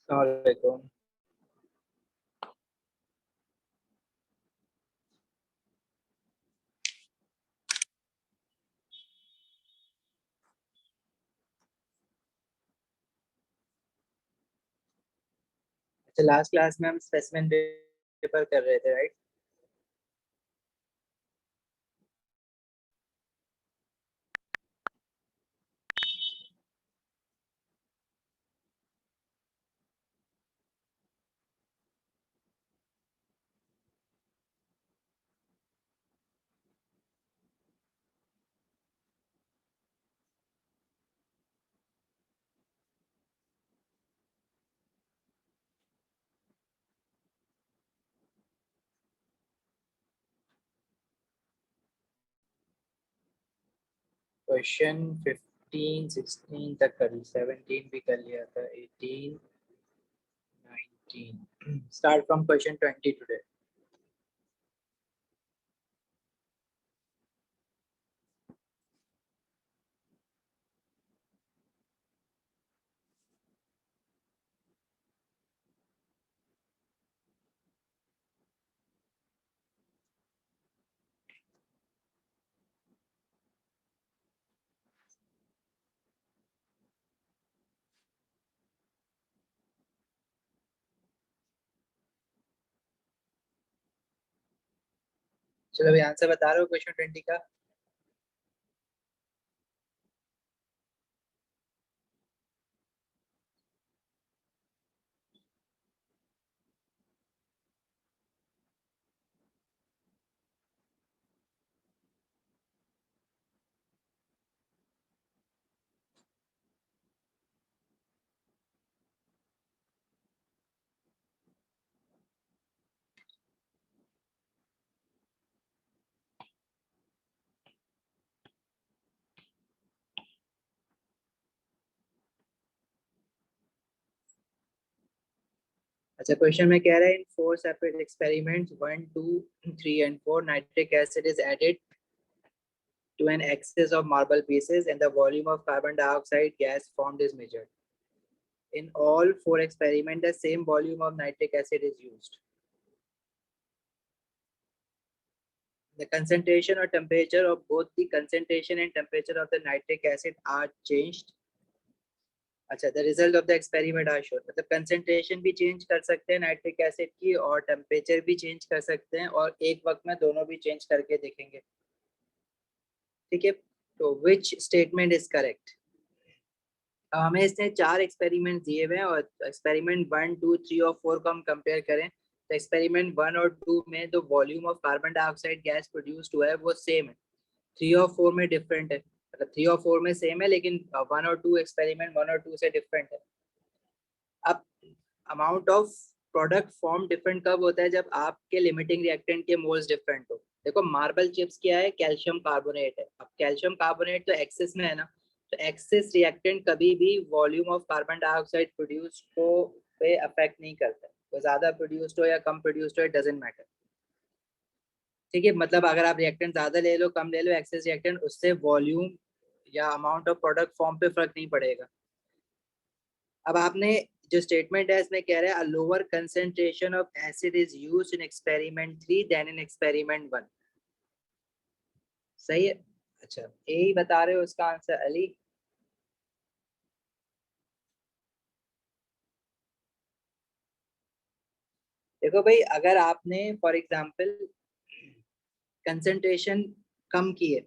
अस्सलामुअलैकुम। अच्छा, last class में हम स्पेसिमेन पेपर कर रहे थे, राइट? क्वेश्चन 15 16 तक कर ली, 17 भी कर लिया था, 18 19। Start from question 20 today. चलो अभी आंसर बता रहे हो क्वेश्चन 20 का। अच्छा, क्वेश्चन में कह रहा है इन 4 separate experiments 1 2 3 and 4 nitric acid is added to an excess of marble pieces and the volume of carbon dioxide gas formed is measured. In all 4 experiments, the same volume of nitric acid is used. The concentration or temperature of both the concentration and temperature of the nitric acid are changed. अच्छा, the result of the experiment are shown. मतलब concentration भी change कर सकते हैं nitric acid की और temperature भी change कर सकते हैं और एक वक्त में दोनों भी change करके देखेंगे। ठीक है, तो which statement is correct? हमें इसने 4 एक्सपेरिमेंट दिए हुए हैं और एक्सपेरिमेंट 1 2 3 और 4 को हम कंपेयर करें तो एक्सपेरिमेंट 1 और 2 में जो volume of carbon dioxide gas produced हुआ है वो सेम है, 3 और 4 में डिफरेंट है। मतलब 3 और 4 में सेम है लेकिन 1 और 2 एक्सपेरिमेंट 1 और 2 से डिफरेंट है। अब amount of product form different कब होता है? जब आपके लिमिटिंग रिएक्टेंट के मोल्स डिफरेंट हो। देखो मार्बल चिप्स क्या है, कैल्शियम कार्बोनेट है। अब कैल्शियम कार्बोनेट तो एक्सेस में है ना, तो एक्सेस रिएक्टेंट कभी भी volume of carbon dioxide produce को पे अफेक्ट नहीं करता, वो ज्यादा प्रोड्यूस्ड हो या कम प्रोड्यूस्ड हो, इट डजंट मैटर। ठीक है, मतलब अगर आप रिएक्टेंट ज्यादा ले लो कम ले लो, एक्सेस रिएक्टेंट, उससे वॉल्यूम या अमाउंट ऑफ प्रोडक्ट फॉर्म पे फर्क नहीं पड़ेगा। अब आपने जो स्टेटमेंट है इसमें कह रहा है lower concentration of acid is used in experiment 3 than in experiment 1। सही है। अच्छा, यही बता रहे हो उसका आंसर अली। देखो भाई, अगर आपने फॉर एग्जांपल कंसेंट्रेशन कम की है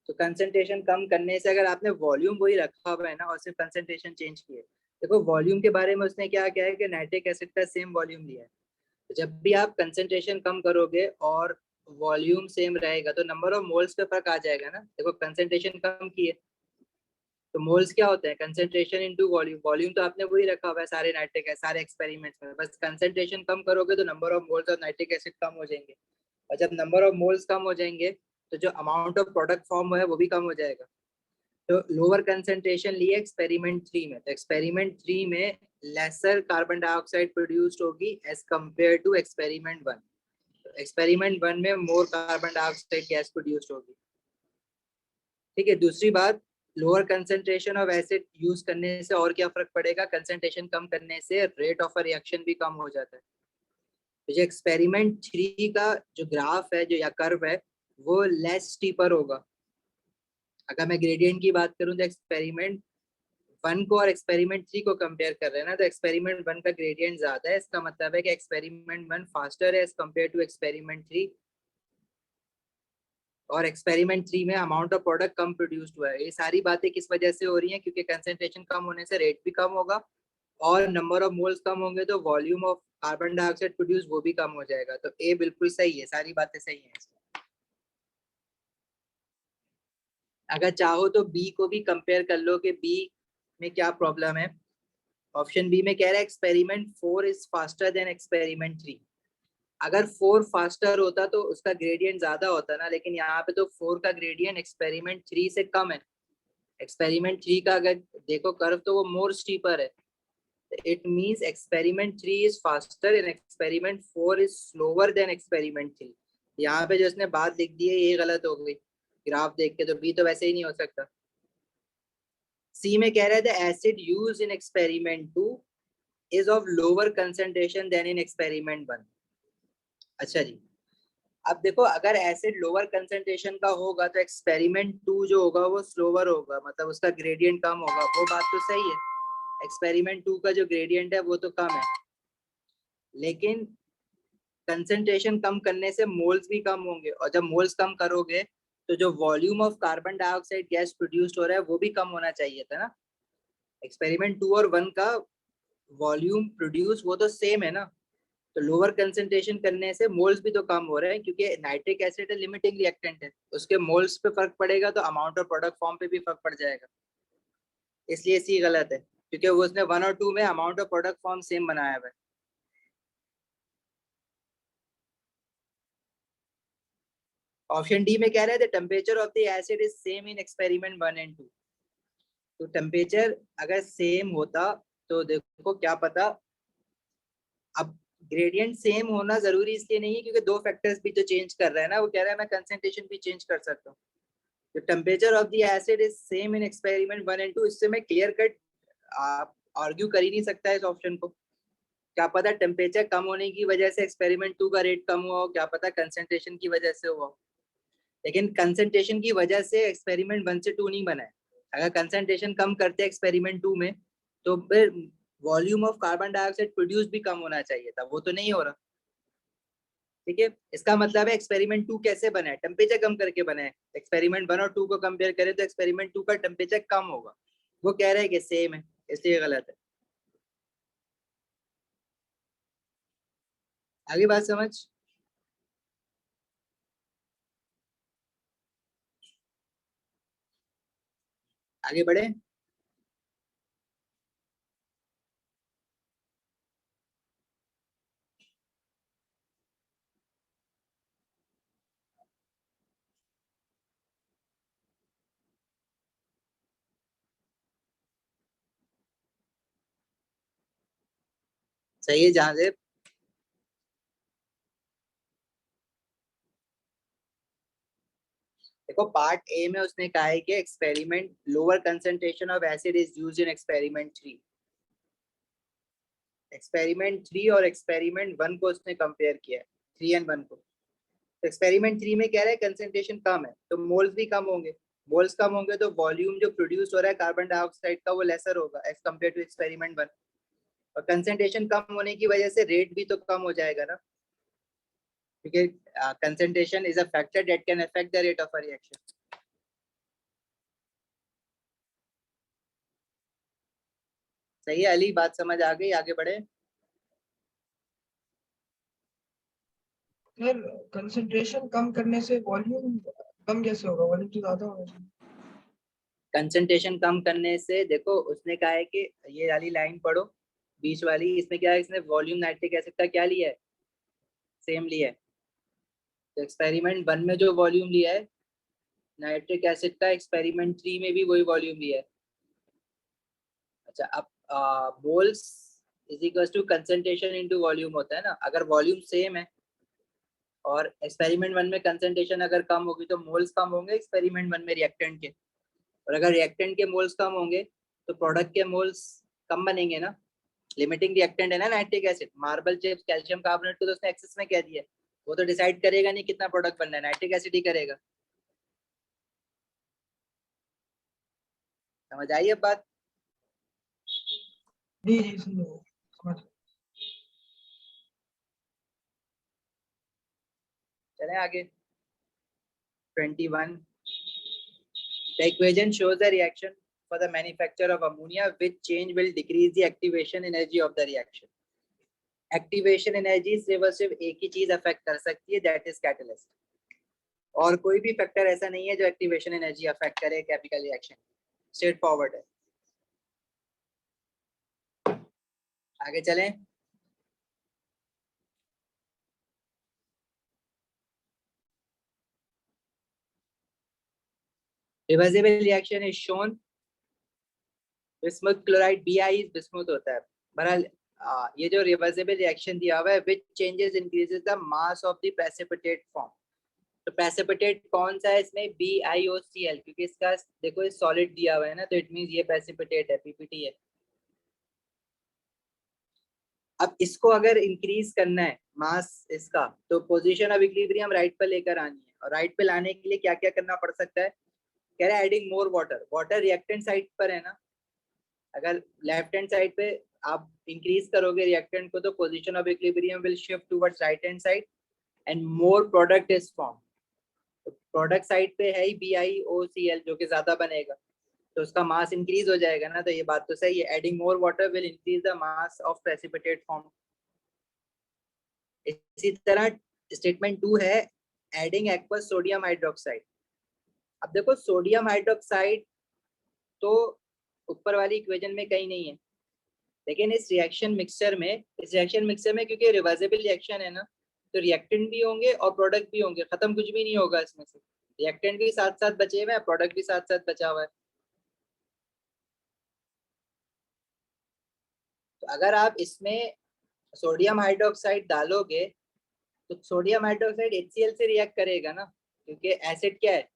तो कंसेंट्रेशन कम करने से अगर आपने वॉल्यूम वही रखा हुआ है ना और सिर्फ कंसेंट्रेशन चेंज की है, देखो वॉल्यूम के बारे में उसने क्या क्या है कि नाइट्रिक एसिड का सेम वॉल्यूम लिया है। तो जब भी आप कंसेंट्रेशन कम करोगे और वॉल्यूम सेम रहेगा तो नंबर ऑफ मोल्स पे फर्क आ जाएगा ना। देखो कंसेंट्रेशन कम की है तो मोल्स क्या होते हैं, कंसेंट्रेशन इनटू वॉल्यूम। वॉल्यूम तो आपने वही रखा हुआ है सारे नाइट्रिक है सारे एक्सपेरिमेंट्स में, बस कंसेंट्रेशन कम करोगे तो number of moles of nitric acid कम हो जाएंगे। और जब नंबर ऑफ मोल्स कम हो जाएंगे तो जो अमाउंट ऑफ प्रोडक्ट फॉर्म हुआ है वो भी कम हो जाएगा। तो लोअर कंसेंट्रेशन लिए एक्सपेरिमेंट 3 में, तो एक्सपेरिमेंट 3 में लेसर कार्बन डाइऑक्साइड प्रोड्यूस्ड होगी as compare to experiment 1। Experiment 1 में more carbon dioxide gas produced होगी। ठीक है, दूसरी बात, lower concentration of acid use करने से और क्या फर्क पड़ेगा? कंसेंट्रेशन कम करने से रेट ऑफ अ रिएक्शन भी कम हो जाता है। तो जो एक्सपेरिमेंट 3 का जो ग्राफ है, जो या कर्व है, वो लेस स्टीपर होगा। अगर मैं ग्रेडियंट की बात करूं तो एक्सपेरिमेंट 1 को और एक्सपेरिमेंट 3 को कंपेयर कर रहे हैं ना, तो एक्सपेरिमेंट 1 का ग्रेडियंट ज्यादा है। इसका मतलब है कि एक्सपेरिमेंट 1 फास्टर है एज कम्पेयर टू एक्सपेरिमेंट 3, और एक्सपेरिमेंट 3 में amount of product come produced हुआ है। ये सारी बातें किस वजह से हो रही हैं? क्योंकि कंसेंट्रेशन कम होने से रेट भी कम होगा, और नंबर ऑफ मोल्स कम होंगे तो volume of carbon dioxide produce वो भी कम हो जाएगा। तो ए बिल्कुल सही है, सारी बातें सही हैं इसमें। अगर चाहो तो बी को भी कंपेयर कर लो कि बी में क्या प्रॉब्लम है। ऑप्शन बी में कह रहा है experiment 4 is faster than experiment 3। अगर 4 फास्टर होता तो उसका ग्रेडियंट ज्यादा होता ना, लेकिन यहाँ पे तो 4 का ग्रेडियंट एक्सपेरिमेंट 3 से कम है। एक्सपेरिमेंट 3 का अगर देखो कर्व तो वो मोर स्टीपर है। It means experiment 3 is faster and experiment 4 is slower then experiment 3। यहाँ पे जो इसने बात लिख दी है ये गलत हो गई ग्राफ देख के, तो बी तो वैसे ही नहीं हो सकता। सी में कह रहा है the acid use in experiment 2 is of lower concentration than in experiment 1। अच्छा जी, अब देखो अगर एसिड लोअर कंसेंट्रेशन का होगा तो एक्सपेरिमेंट 2 जो होगा वो स्लोअर होगा, मतलब उसका ग्रेडियंट कम होगा। वो बात तो सही है, एक्सपेरिमेंट 2 का जो ग्रेडियंट है वो तो कम है, लेकिन कंसेंट्रेशन कम करने से मोल्स भी कम होंगे, और जब मोल्स कम करोगे तो जो volume of carbon dioxide gas produced हो रहा है वो भी कम होना चाहिए था ना। एक्सपेरिमेंट 2 और 1 का वॉल्यूम प्रोड्यूस वो तो सेम है ना, तो लोअर कंसेंट्रेशन करने से मोल्स भी तो कम हो रहे हैं, क्योंकि नाइट्रिक एसिड लिमिटिंग रिएक्टेंट है, उसके मोल्स पे फर्क पड़ेगा तो अमाउंट ऑफ प्रोडक्ट फॉर्म पे भी फर्क पड़ जाएगा। इसलिए सी गलत है, क्योंकि वो उसने 1 और 2 में amount of product form same बनाया हुआ है। ऑप्शन डी में कह रहे थे temperature of the acid is same in experiment 1 and 2। तो टेम्परेचर अगर सेम होता तो देखो क्या पता, अब ग्रेडियंट सेम होना जरूरी इसलिए नहीं है क्योंकि दो फैक्टर्स भी तो चेंज कर रहा है ना। वो कह रहा है मैं कंसेंट्रेशन भी चेंज कर सकता हूँ। तो temperature of the acid is same in experiment 1 and 2, इससे मैं क्लियर कट आप आर्ग्यू कर ही नहीं सकता इस ऑप्शन को। क्या पता टेम्परेचर कम होने की वजह से एक्सपेरिमेंट 2 का रेट कम हुआ हो, क्या पता कंसेंट्रेशन की वजह से हुआ हो, लेकिन कंसेंट्रेशन की वजह से एक्सपेरिमेंट 1 से 2 नहीं बना है। अगर कंसेंट्रेशन कम करते एक्सपेरिमेंट 2 में तो फिर volume of carbon dioxide produce भी कम होना चाहिए था, वो तो नहीं हो रहा। ठीक है, इसका मतलब है एक्सपेरिमेंट 2 कैसे बना है? टेम्परेचर कम करके बना है। एक्सपेरिमेंट 1 और 2 को कंपेयर करें तो एक्सपेरिमेंट 2 का टेम्परेचर कम होगा, वो कह रहे हैं कि सेम है, इसलिए गलत है। आगे बात समझ, आगे बढ़े। सही है जहां से। देखो पार्ट ए में उसने कहा है कि experiment lower concentration of acid is used in experiment 3। Experiment 3 और एक्सपेरिमेंट 1 को उसने कंपेयर किया है, 3 एंड 1 को। तो एक्सपेरिमेंट 3 में कह रहा है कंसेंट्रेशन कम है तो मोल्स भी कम होंगे। मोल्स कम होंगे तो वॉल्यूम जो प्रोड्यूस हो रहा है कार्बन डाइऑक्साइड का वो लेसर होगा एज कम्पेयर टू एक्सपेरिमेंट 1। और कंसेंट्रेशन कम होने की वजह से रेट भी तो कम हो जाएगा ना, क्योंकि concentration is a factor that can affect the rate of a reaction. सही है अली, बात समझ आ गई? आगे बढ़े। सर कंसंट्रेशन कम करने से वॉल्यूम कम कैसे होगा? वॉल्यूम तो ज्यादा होना चाहिए। कंसेंट्रेशन कम करने से देखो उसने कहा है कि ये वाली लाइन पढ़ो बीच वाली, इसमें क्या है, इसने वॉल्यूम नाइट्रिक एसिड का क्या लिया है? सेम लिया है। तो एक्सपेरिमेंट 1 में जो वॉल्यूम लिया है नाइट्रिक एसिड का, एक्सपेरिमेंट 3 में भी वही वॉल्यूम लिया है। अच्छा, अब moles is equal to concentration into volume होता है ना। अगर वॉल्यूम सेम है और एक्सपेरिमेंट 1 में कंसेंट्रेशन अगर कम होगी तो मोल्स कम होंगे एक्सपेरिमेंट 1 में रिएक्टेंट के, और अगर रिएक्टेंट के मोल्स कम होंगे तो प्रोडक्ट के मोल्स कम बनेंगे ना। लिमिटिंग रिएक्टेंट है ना nitric acid. Marble chips calcium carbonate को तो उसने एक्सेस में कह दिया, वो तो डिसाइड करेगा नहीं कितना प्रोडक्ट बनना है, नाइट्रिक एसिड ही करेगा। समझ आई अब बात? जी जी समझ समझ। चले आगे। 21. The equation shows the reaction for the manufacture of ammonia, which change will decrease the activation energy of the reaction. Activation energy सिर्फ और सिर्फ एक ही चीज अफेक्ट कर सकती है, दैट इज कैटलिस्ट। और कोई भी फैक्टर ऐसा नहीं है जो एक्टिवेशन एनर्जी अफेक्ट करे केमिकल रिएक्शन। स्ट्रेट फॉरवर्ड है। आगे चलें। Reversible reaction is shown. Bismuth chloride BI bismuth होता है। बहरहाल ये जो रिवर्सिबल रिएक्शन दिया हुआ है, विच changes increases the mass of the precipitate form. तो प्रेसिपिटेट कौन सा है इसमें? BiOCl, क्योंकि इसका देखो ये सॉलिड दिया हुआ है ना, तो इट मींस ये प्रेसिपिटेट है, PPT है। अब इसको अगर इंक्रीज करना है मास इसका, तो पोजीशन ऑफ इक्विलिब्रियम राइट पर लेकर आनी है। और राइट पे लाने के लिए क्या क्या करना पड़ सकता है? कह रहा है adding more water. Water reactant side पर है ना, अगर लेफ्ट हैंड साइड पे आप इंक्रीज करोगे रिएक्टेंट को, तो position of equilibrium will shift towards right hand side and more product is form. Product side पे है ही BiOCl जो कि ज्यादा बनेगा, तो उसका मास इंक्रीज हो जाएगा ना। तो ये बात तो सही है, adding more water will increase the mass of precipitate form. इसी तरह स्टेटमेंट 2 है एडिंग एक्वस सोडियम हाइड्रोक्साइड। अब देखो सोडियम हाइड्रोक्साइड तो ऊपर वाली इक्वेशन में कहीं नहीं है, लेकिन इस रिएक्शन मिक्सचर में क्योंकि रिवर्सिबल रिएक्शन है ना, तो रिएक्टेंट भी होंगे और प्रोडक्ट भी होंगे, खत्म कुछ भी नहीं होगा इसमें से। रिएक्टेंट भी साथ साथ बचे हुए हैं, प्रोडक्ट भी साथ साथ बचा हुआ है। तो अगर आप इसमें सोडियम हाइड्रोक्साइड डालोगे तो सोडियम हाइड्रोक्साइड HCl से रिएक्ट करेगा ना, क्योंकि एसिड क्या है,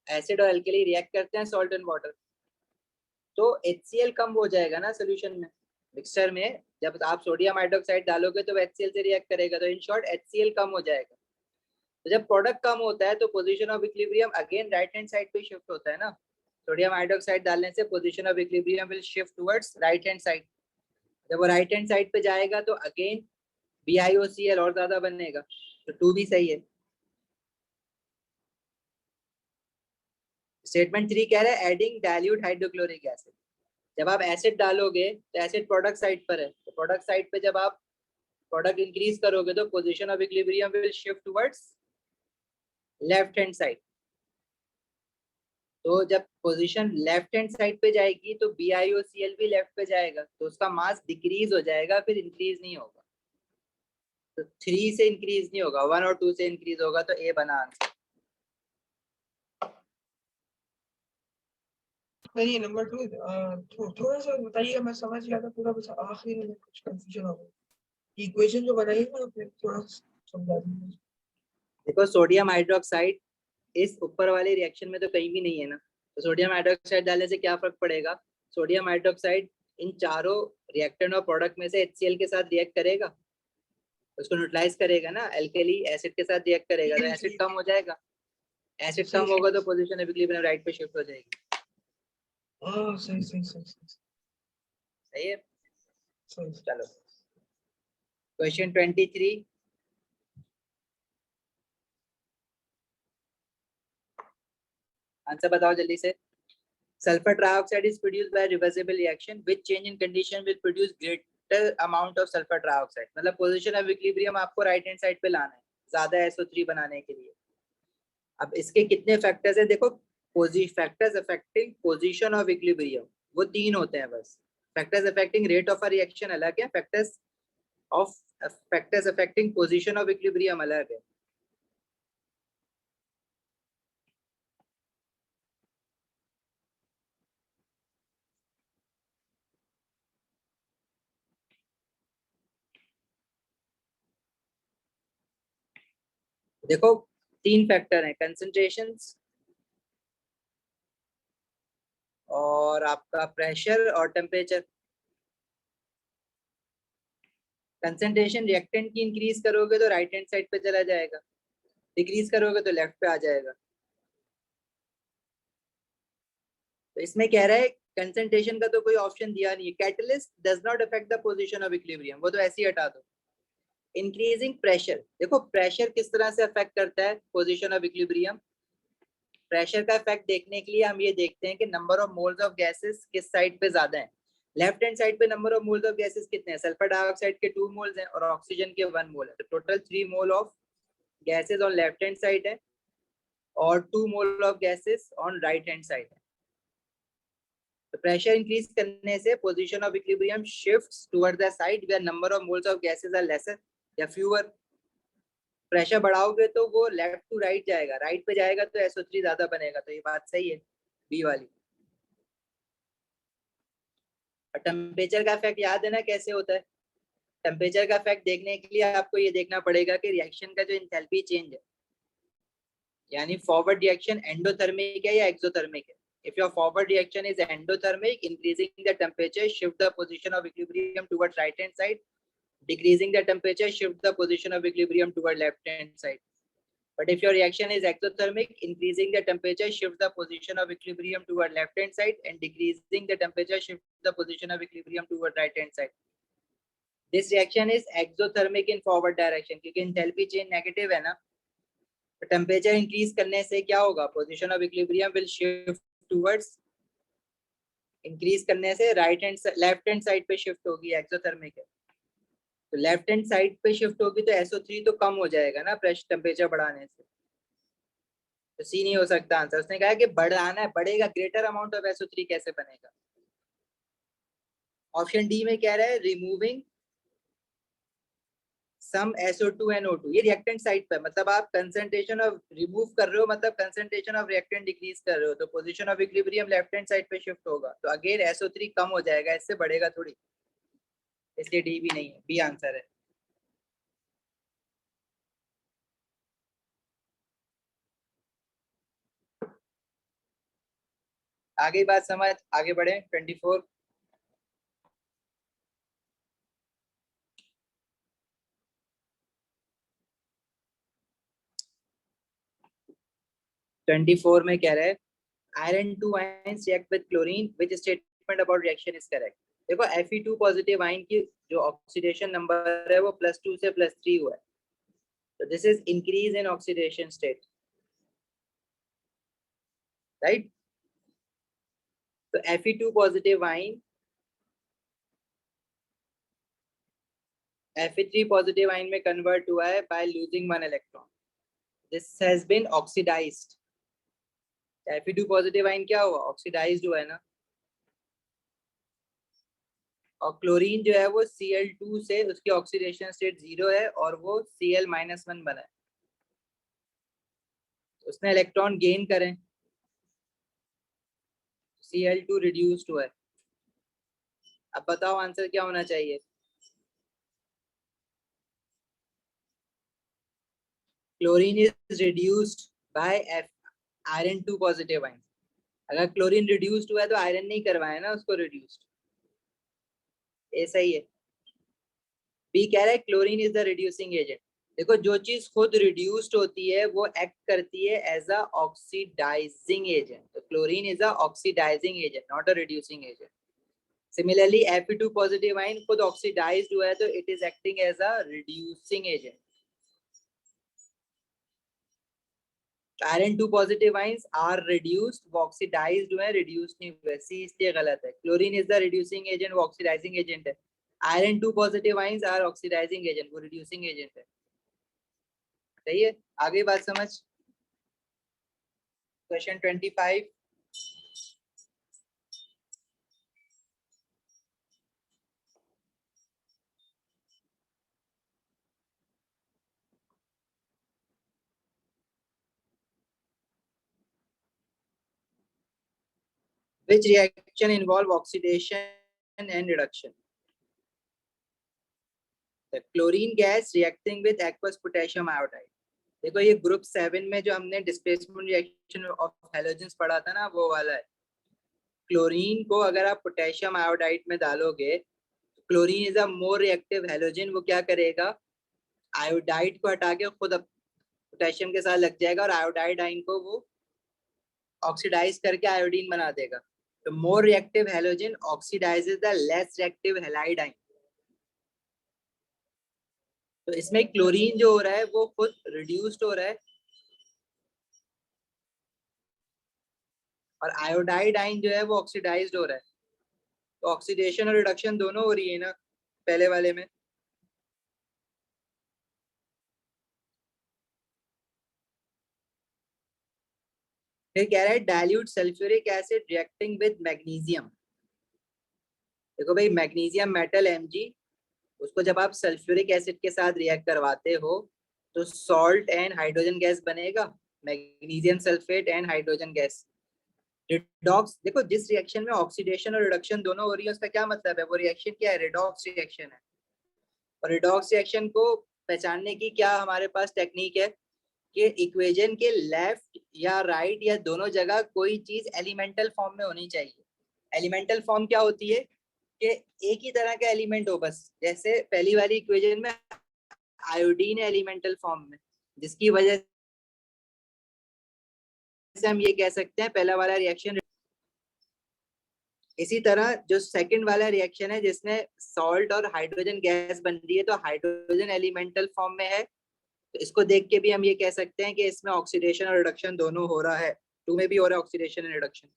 एसिड और अल्कली रिएक्ट करते हैं सॉल्ट एंड वाटर। तो HCl कम हो जाएगा ना सोल्यूशन में, मिक्सचर में। जब आप सोडियम हाइड्रोक्साइड डालोगे तो HCl से रिएक्ट करेगा, तो इन शॉर्ट HCl कम हो जाएगा। तो जब प्रोडक्ट कम होता है तो position of equilibrium again right hand side पे शिफ्ट होता है ना। सोडियम हाइड्रोक्साइड डालने से position of equilibrium will shift towards right hand side. जब वो राइट हैंड साइड पे जाएगा तो अगेन BiOCl और ज्यादा बनेगा, तो 2 भी सही है। स्टेटमेंट 3 कह रहा है एडिंग डाइल्यूट हाइड्रोक्लोरिक एसिड। जब आप एसिड डालोगे तो एसिड प्रोडक्ट साइड पर है, तो प्रोडक्ट साइड पे जब आप प्रोडक्ट इंक्रीज करोगे तो position of equilibrium will shift towards left hand side. तो जब पोजीशन लेफ्ट हैंड साइड पे जाएगी तो BiOCl भी लेफ्ट पे जाएगा, तो उसका मास डिक्रीज हो जाएगा, फिर इंक्रीज नहीं होगा। तो 3 से इंक्रीज नहीं होगा, 1 और 2 से इंक्रीज होगा, तो ए बना आंसर। नहीं नंबर 2 थोड़ा सा बताइए, मैं समझ गया था पूरा, बस आखिरी में कुछ कंफ्यूजन हो गया। इक्वेशन जो बनाई है आपने थोड़ा समझा दीजिए। देखो सोडियम हाइड्रोक्साइड इस ऊपर वाले रिएक्शन में तो कहीं भी नहीं है ना, तो सोडियम हाइड्रोक्साइड डालने से क्या फर्क पड़ेगा? सोडियम हाइड्रोक्साइड इन चारों रिएक्टेंट और प्रोडक्ट में से HCl के साथ रिएक्ट करेगा, उसको न्यूट्रलाइज करेगा ना, अल्कली एसिड के साथ रिएक्ट करेगा, तो एसिड कम हो जाएगा। एसिड कम होगा तो पोजीशन ऑफ इक्विलिब्रियम राइट पे शिफ्ट हो जाएगी। हाँ सही सही सही सही सही है। सही। चलो क्वेश्चन 23। आंसर बताओ जल्दी से। Sulphur trioxide is produced by reversible reaction which change in condition will produce greater amount of sulfur trioxide। मतलब पोजीशन ऑफ इक्विलिब्रियम आपको राइट हैंड साइड पे लाना है ज्यादा SO3 बनाने के लिए। अब इसके कितने फैक्टर्स है देखो, factors affecting position of equilibrium वो 3 होते हैं बस। Factors affecting rate of a reaction अलग है, factors affecting position of equilibrium अलग है। देखो 3 फैक्टर हैं, कंसंट्रेशंस, और आपका प्रेशर और टेम्परेचर। कंसंट्रेशन रिएक्टेंट की इंक्रीज करोगे तो राइट हैंड साइड पे चला जाएगा, डिक्रीज करोगे तो लेफ्ट पे आ जाएगा। तो इसमें कह रहा है कंसंट्रेशन का तो कोई ऑप्शन दिया नहीं है। Catalyst does not affect the position of equilibrium, वो तो ऐसे ही हटा दो। इंक्रीजिंग प्रेशर, देखो प्रेशर किस तरह से अफेक्ट करता है पोजीशन ऑफ इक्विलिब्रियम। प्रेशर का इफेक्ट देखने के लिए हम ये देखते हैं कि number of moles of gases किस साइड पे ज्यादा है। लेफ्ट हैंड साइड पे number of moles of gases कितने हैं? सल्फर डाइऑक्साइड के 2 मोल्स हैं और ऑक्सीजन के 1 मोल है, तो total 3 mole of gases on left hand side है और 2 mole of gases on right hand side है। तो प्रेशर इंक्रीज करने से position of equilibrium shifts toward the side where number of moles of gases are lesser या fewer. प्रेशर बढ़ाओगे तो वो लेफ्ट टू राइट जाएगा, राइट पे जाएगा तो SO3 ज्यादा बनेगा, तो ये बात सही है बी वाली। और टेम्परेचर का इफेक्ट याद है ना कैसे होता है? टेम्परेचर का इफेक्ट देखने के लिए आपको ये देखना पड़ेगा कि रिएक्शन का जो एंथैल्पी चेंज है, यानी फॉरवर्ड रिएक्शन एंडोथर्मिक है या एक्सोथर्मिक है। If your forward reaction is endothermic, increasing the temperature shift the position of equilibrium towards right hand side. Decreasing the temperature shift the position of equilibrium toward left hand side. But if your reaction is exothermic, increasing the temperature shift the position of equilibrium toward left hand side, and decreasing the temperature shift the position of equilibrium toward right hand side. This reaction is exothermic in forward direction क्योंकि enthalpy change negative है ना। तो temperature increase करने से क्या होगा? Position of equilibrium will shift towards, increase करने से लेफ्ट हैंड साइड पे शिफ्ट होगी, एक्सोथर्मिक है तो लेफ्ट हैंड साइड पे शिफ्ट होगी, तो SO3 तो कम हो जाएगा ना प्रेशर टेम्परेचर बढ़ाने से। तो सी नहीं हो सकता आंसर। उसने कहा कि बढ़ाना है, बढ़ेगा, ग्रेटर अमाउंट ऑफ SO3 कैसे बनेगा? ऑप्शन डी में कह रहा है removing some SO2 and O2, ये रिएक्टेंट साइड पे, मतलब आप कंसंट्रेशन ऑफ रिमूव कर रहे हो, मतलब कंसंट्रेशन ऑफ रिएक्टेंट डिक्रीज कर रहे हो, तो position of equilibrium left hand side पे शिफ्ट होगा, तो अगेन SO3 कम हो जाएगा, इससे बढ़ेगा थोड़ी, इसलिए डी भी नहीं है, बी आंसर है। आगे बात समझ, आगे बढ़े। 24 में कह रहा है iron 2 ions react with chlorine, which statement about reaction is correct? देखो Fe2 पॉजिटिव आयन की जो ऑक्सीडेशन नंबर है वो +2 से +3 हुआ है, तो this is increase in oxidation state, right. तो Fe2 positive ion Fe3 positive ion में कन्वर्ट हुआ है by losing 1 electron, this has been oxidised. Fe2 positive ion क्या हुआ? ऑक्सीडाइज्ड हुआ है ना। और क्लोरीन जो है वो Cl2 से उसकी ऑक्सीडेशन स्टेट 0 है और वो Cl-1 बना है, उसने इलेक्ट्रॉन गेन करें, Cl2 रिड्यूस्ड हुआ है। अब बताओ आंसर क्या होना चाहिए? Chlorine is reduced by iron 2 positive ion. अगर क्लोरीन रिड्यूस्ड हुआ है तो आयरन नहीं करवाया ना उसको रिड्यूस्ड, ऐसा ही है। बी कह रहा है chlorine is the reducing agent. देखो जो चीज खुद रिड्यूस्ड होती है वो एक्ट करती है एज अ ऑक्सीडाइजिंग एजेंट, तो chlorine is a oxidising agent not a reducing agent. Similarly Fe2 positive ion खुद ऑक्सीडाइज्ड हुआ है तो it is acting as a reducing agent. Iron 2 positive ions are reduced, वो oxidised हुए, reduced नहीं हुए, C इसलिए गलत है। Chlorine is the reducing agent, वो ऑक्सीडाइजिंग एजेंट है। Iron 2 positive ions are oxidising agent, वो रिड्यूसिंग एजेंट है। सही है, आगे बात समझ। Question 25, which reaction involve oxidation and reduction? The chlorine gas reacting with aqueous potassium iodide. देखो ये ग्रुप 7 में जो हमने डिस्प्लेसमेंट रिएक्शन ऑफ हैलोजेंस पढ़ा था ना वो वाला है। क्लोरीन को अगर आप पोटेशियम आयोडाइड में डालोगे, chlorine is a more reactive halogen, वो क्या करेगा, आयोडाइड को हटा के खुद पोटेशियम के साथ लग जाएगा और आयोडाइड आयन को वो ऑक्सीडाइज करके आयोडीन बना देगा। तो more reactive halogen oxidises the less reactive halide ion. तो इसमें क्लोरीन जो हो रहा है वो खुद रिड्यूस्ड हो रहा है और आयोडाइड आयन जो है वो ऑक्सीडाइज्ड हो रहा है। तो ऑक्सीडेशन और रिडक्शन दोनों हो रही है ना पहले वाले में। फिर कह रहा है dilute sulphuric acid reacting with magnesium. देखो भाई मैग्नीशियम मेटल Mg, उसको जब आप सल्फ्यूरिक एसिड के साथ रिएक्ट करवाते हो तो सॉल्ट एंड हाइड्रोजन गैस बनेगा, magnesium sulphate and hydrogen gas. Redox, देखो जिस रिएक्शन में ऑक्सीडेशन और रिडक्शन दोनों हो रही है उसका क्या मतलब है, वो रिएक्शन क्या है, रिडॉक्स रिएक्शन है। और रिडॉक्स रिएक्शन को पहचानने की क्या हमारे पास टेक्निक है कि इक्वेशन के लेफ्ट या राइट या दोनों जगह कोई चीज एलिमेंटल फॉर्म में होनी चाहिए। एलिमेंटल फॉर्म क्या होती है कि एक ही तरह का एलिमेंट हो बस, जैसे पहली वाली इक्वेशन में आयोडीन एलिमेंटल फॉर्म में, जिसकी वजह से हम ये कह सकते हैं पहला वाला रिएक्शन। इसी तरह जो सेकंड वाला रिएक्शन है जिसमें सॉल्ट और हाइड्रोजन गैस बन रही है तो हाइड्रोजन एलिमेंटल फॉर्म में है, तो इसको देख के भी हम ये कह सकते हैं कि इसमें ऑक्सीडेशन और रिडक्शन दोनों हो रहा है। टू में भी हो रहा है ऑक्सीडेशन एंड रिडक्शन।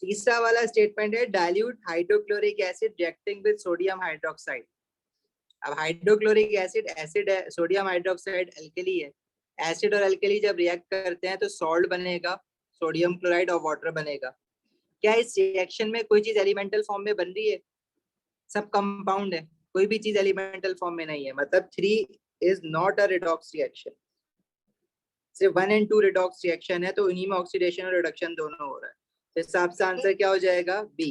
तीसरा वाला स्टेटमेंट है dilute hydrochloric acid reacting with sodium hydroxide. अब हाइड्रोक्लोरिक एसिड एसिड है, सोडियम हाइड्रोक्साइड एल्कली है। एसिड और एल्कली जब रिएक्ट करते हैं तो सॉल्ट बनेगा, सोडियम क्लोराइड और वाटर बनेगा। क्या इस रिएक्शन में कोई चीज एलिमेंटल फॉर्म में बन रही है, सब कंपाउंड है, कोई भी चीज एलिमेंटल फॉर्म में नहीं है। मतलब 3 is not a redox reaction, सिर्फ 1 एंड 2 रिडॉक्स रिएक्शन है, तो उन्हीं में ऑक्सीडेशन और रिडक्शन दोनों हो रहा है। तो इस हिसाब से आंसर क्या हो जाएगा, बी।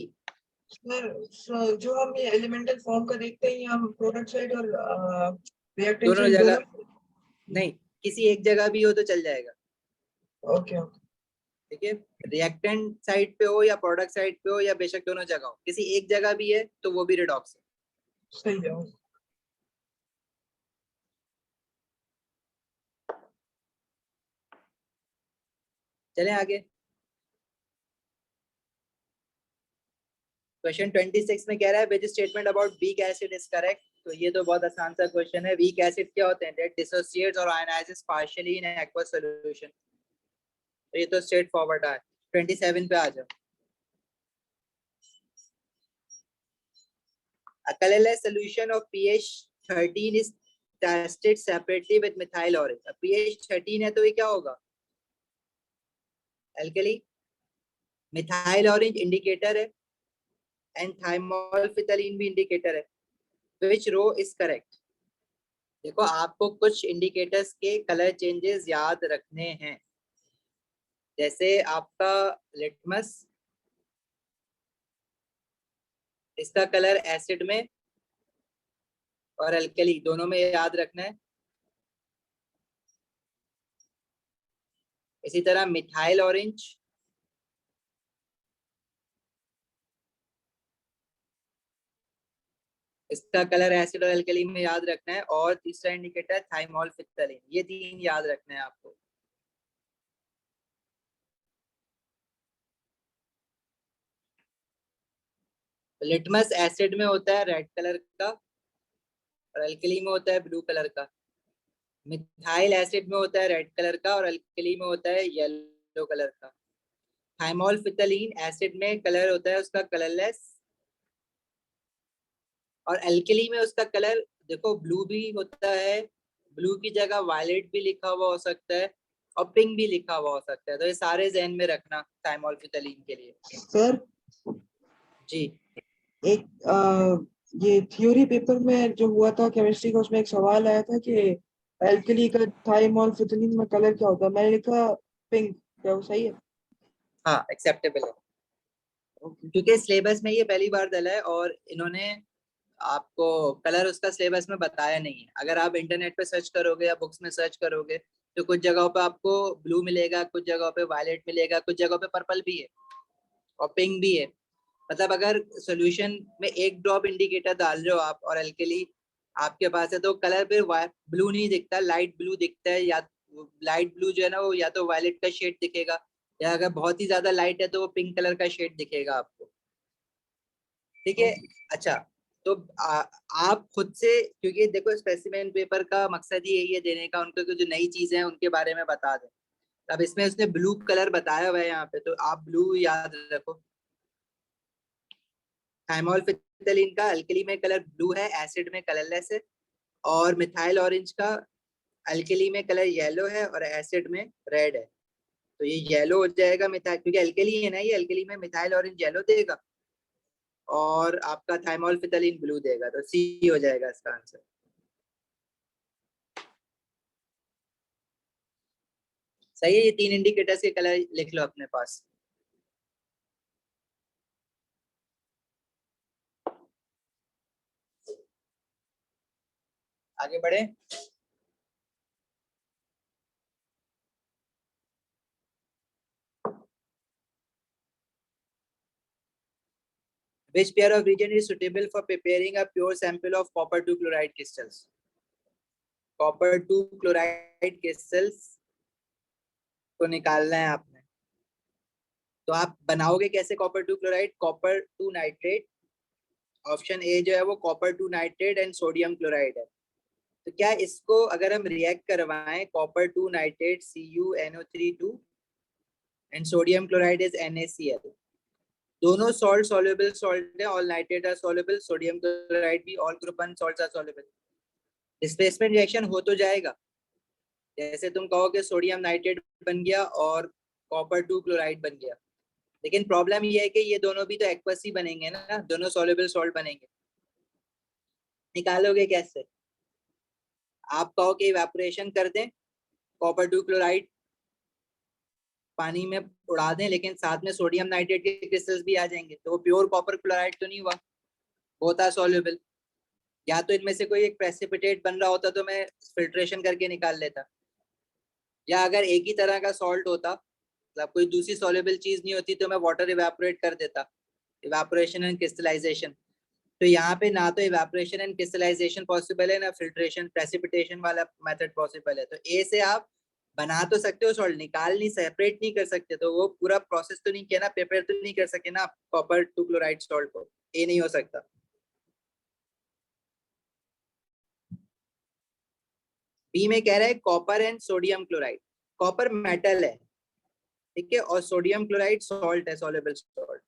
सर जो हम ये एलिमेंटल फॉर्म का देखते हैं हम प्रोडक्ट साइड और रिएक्टेंट दोनों साइड जगह दोनों। नहीं, किसी एक जगह भी हो तो चल जाएगा। ओके ओके ठीक है, रिएक्टेंट साइड पे हो या प्रोडक्ट साइड पे हो या बेशक दोनों जगह हो, किसी एक जगह भी है तो वो भी रिडॉक्स है। सही है। चलें आगे। क्वेश्चन 26 में कह रहा है which statement about weak acid is correct. तो ये तो बहुत आसान सा क्वेश्चन है। वीक एसिड क्या होते हैं, दैट डिसोसिएट्स और ionizes partially in aqueous solution. तो ये तो स्ट्रेट फॉरवर्ड है। 27 पे आ जाओ। A colorless solution of pH 13 is tested separately with methyl orange. अब pH 13 है तो ये क्या होगा, एल्कली। मिथाइल ऑरेंज इंडिकेटर है एंड थाइमोल्फिथलीन भी इंडिकेटर है। Which row is correct? देखो आपको कुछ इंडिकेटर्स के कलर चेंजेस याद रखने हैं, जैसे आपका लिटमस, इसका कलर एसिड में और अल्कली दोनों में याद रखना है। इसी तरह मिथाइल ऑरेंज, इसका कलर एसिड और अल्कली में याद रखना है। और तीसरा इंडिकेटर थाइमोल्फिथलीन, ये 3 याद रखना है आपको। लिटमस एसिड में होता है रेड कलर का और अल्कली में होता है ब्लू कलर का। मिथाइल एसिड में होता है रेड कलर का और अल्कली में होता है येलो कलर का। थाइमोल्फिथलीन एसिड में कलर होता है उसका कलरलेस और अल्कली में उसका कलर देखो ब्लू भी होता है, ब्लू की जगह वायलेट भी लिखा हुआ हो सकता है और पिंक भी लिखा हुआ हो सकता है। तो ये सारे ध्यान में रखना थाइमोल्फिथलीन के लिए। सर जी एक ये थ्योरी पेपर में जो हुआ था केमिस्ट्री का, उसमें एक सवाल आया था कि एल्कली का थाइमोल्फिथलीन में कलर क्या होता है, मैंने लिखा पिंक, क्या वो सही है? हाँ, एक्सेप्टेबल है क्योंकि सिलेबस में ये पहली बार डाला है और इन्होंने आपको कलर उसका सिलेबस में बताया नहीं है। अगर आप इंटरनेट पे सर्च करोगे या बुक्स में सर्च करोगे तो कुछ जगहों पे आपको ब्लू मिलेगा, कुछ जगहों पे वायलेट मिलेगा, कुछ जगहों पे पर्पल भी है और पिंक भी है। मतलब अगर सॉल्यूशन में एक ड्रॉप इंडिकेटर डाल रहे हो आप और अल्कली आपके पास है, तो कलर फिर ब्लू नहीं दिखता, लाइट ब्लू दिखता है, या लाइट ब्लू जो है ना वो या तो वायलेट का शेड दिखेगा, या अगर बहुत ही ज्यादा लाइट है तो वो पिंक कलर का शेड दिखेगा आपको। ठीक है। अच्छा, तो आप खुद से, क्योंकि देखो स्पेसिमेन पेपर का मकसद ही यही है देने का उनको कि जो नई चीजें हैं उनके बारे में बता दें। अब इसमें उसने ब्लू कलर बताया हुआ है यहाँ पे, तो आप ब्लू याद रखो। थाइमोल फिथिलीन का अल्कली में कलर ब्लू है, एसिड में कलरलेस है। और मिथाइल ऑरेंज का अल्कली में कलर येलो है और एसिड में रेड है। तो ये येलो हो जाएगा मिथाइल, क्योंकि अल्कली है ना, ये अल्कली में मिथाइल ऑरेंज येलो देगा और आपका थाइमोल फिथिलीन ब्लू देगा, तो सी हो जाएगा इसका आंसर। सही है, ये 3 इंडिकेटर्स के कलर लिख लो अपने पास। आगे बढ़े। Which pair of reagent is suitable for preparing a pure sample of copper 2 chloride crystals? Copper 2 chloride crystals को निकालना है आपने। तो आप बनाओगे कैसे copper 2 chloride? Copper 2 nitrate, option A जो है वो copper 2 nitrate and sodium chloride है। तो क्या इसको अगर हम रिएक्ट करवाएं, copper 2 nitrate CuNO3 2 and sodium chloride is NaCl, दोनों सॉल्ट सॉल्युबल सॉल्ट है, all nitrate are soluble, sodium chloride भी, all group 1 salts are soluble. Displacement reaction हो तो जाएगा, जैसे तुम कहो कि सोडियम नाइट्रेट बन गया और कॉपर 2 क्लोराइड बन गया, लेकिन प्रॉब्लम ये है कि ये दोनों भी तो एक्वस ही बनेंगे ना, दोनों सॉल्युबल सॉल्ट बनेंगे। निकालोगे कैसे? आप कहो कि इवेपोरेशन कर दें, कॉपर 2 क्लोराइड पानी में उड़ा दें, लेकिन साथ में सोडियम नाइट्रेट के क्रिस्टल्स भी आ जाएंगे, तो वो प्योर कॉपर क्लोराइड तो नहीं हुआ, होता सॉल्युबल। या तो इनमें से कोई एक प्रेसिपिटेट बन रहा होता तो मैं फिल्ट्रेशन करके निकाल लेता, या अगर एक ही तरह का सॉल्ट होता, मतलब कोई दूसरी सॉल्युबल चीज नहीं होती, तो मैं वाटर इवेपोरेट कर देता, इवेपोरेशन एंड क्रिस्टलाइजेशन। तो यहाँ पे ना तो इवेपोरेशन एंड क्रिस्टलाइजेशन पॉसिबल है, ना फिल्ट्रेशन प्रेसिपिटेशन वाला मेथड पॉसिबल है। तो ए से आप बना तो सकते हो सॉल्ट, निकाल नहीं, सेपरेट नहीं कर सकते, तो वो पूरा प्रोसेस तो नहीं किया ना, प्रिपेयर तो नहीं कर सके ना कॉपर 2 क्लोराइड सॉल्ट को, ए नहीं हो सकता। बी में कह रहा है copper and sodium chloride, copper metal है, ठीक है, और सोडियम क्लोराइड सॉल्ट है, सॉल्युबल सॉल्ट।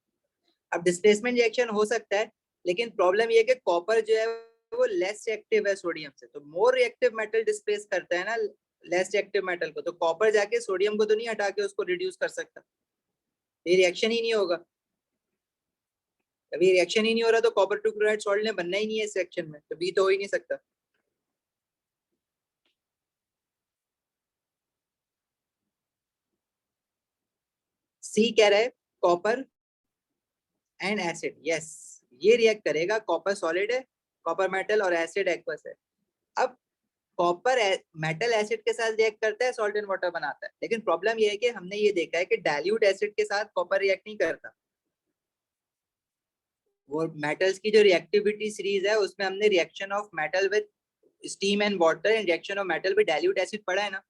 अब डिस्प्लेसमेंट रिएक्शन हो सकता है, लेकिन प्रॉब्लम ये है कि कॉपर जो है वो लेस रिएक्टिव है सोडियम से, तो मोर रिएक्टिव मेटल डिस्प्लेस करता है ना लेस रिएक्टिव मेटल को, तो कॉपर जाके सोडियम को तो नहीं हटा के उसको रिड्यूस कर सकता, ये रिएक्शन ही नहीं होगा। अभी रिएक्शन ही नहीं हो रहा तो कॉपर 2 क्लोराइड सॉल्ट ने बनना ही नहीं है इस रिएक्शन में, तो बी तो हो ही नहीं सकता। सी कह रहा है कॉपर एंड एसिड, यस ये रिएक्ट करेगा, कॉपर सॉलिड है, कॉपर मेटल और एसिड एक्वस है। अब कॉपर मेटल एसिड के साथ रिएक्ट करता है, सॉल्ट एंड वाटर बनाता है, लेकिन प्रॉब्लम ये है कि हमने ये देखा है कि डाइल्यूट एसिड के साथ कॉपर रिएक्ट नहीं करता। वो मेटल्स की जो रिएक्टिविटी सीरीज है उसमें हमने reaction of metal with steam and water and reaction of metal with dilute acid पढ़ा है ना।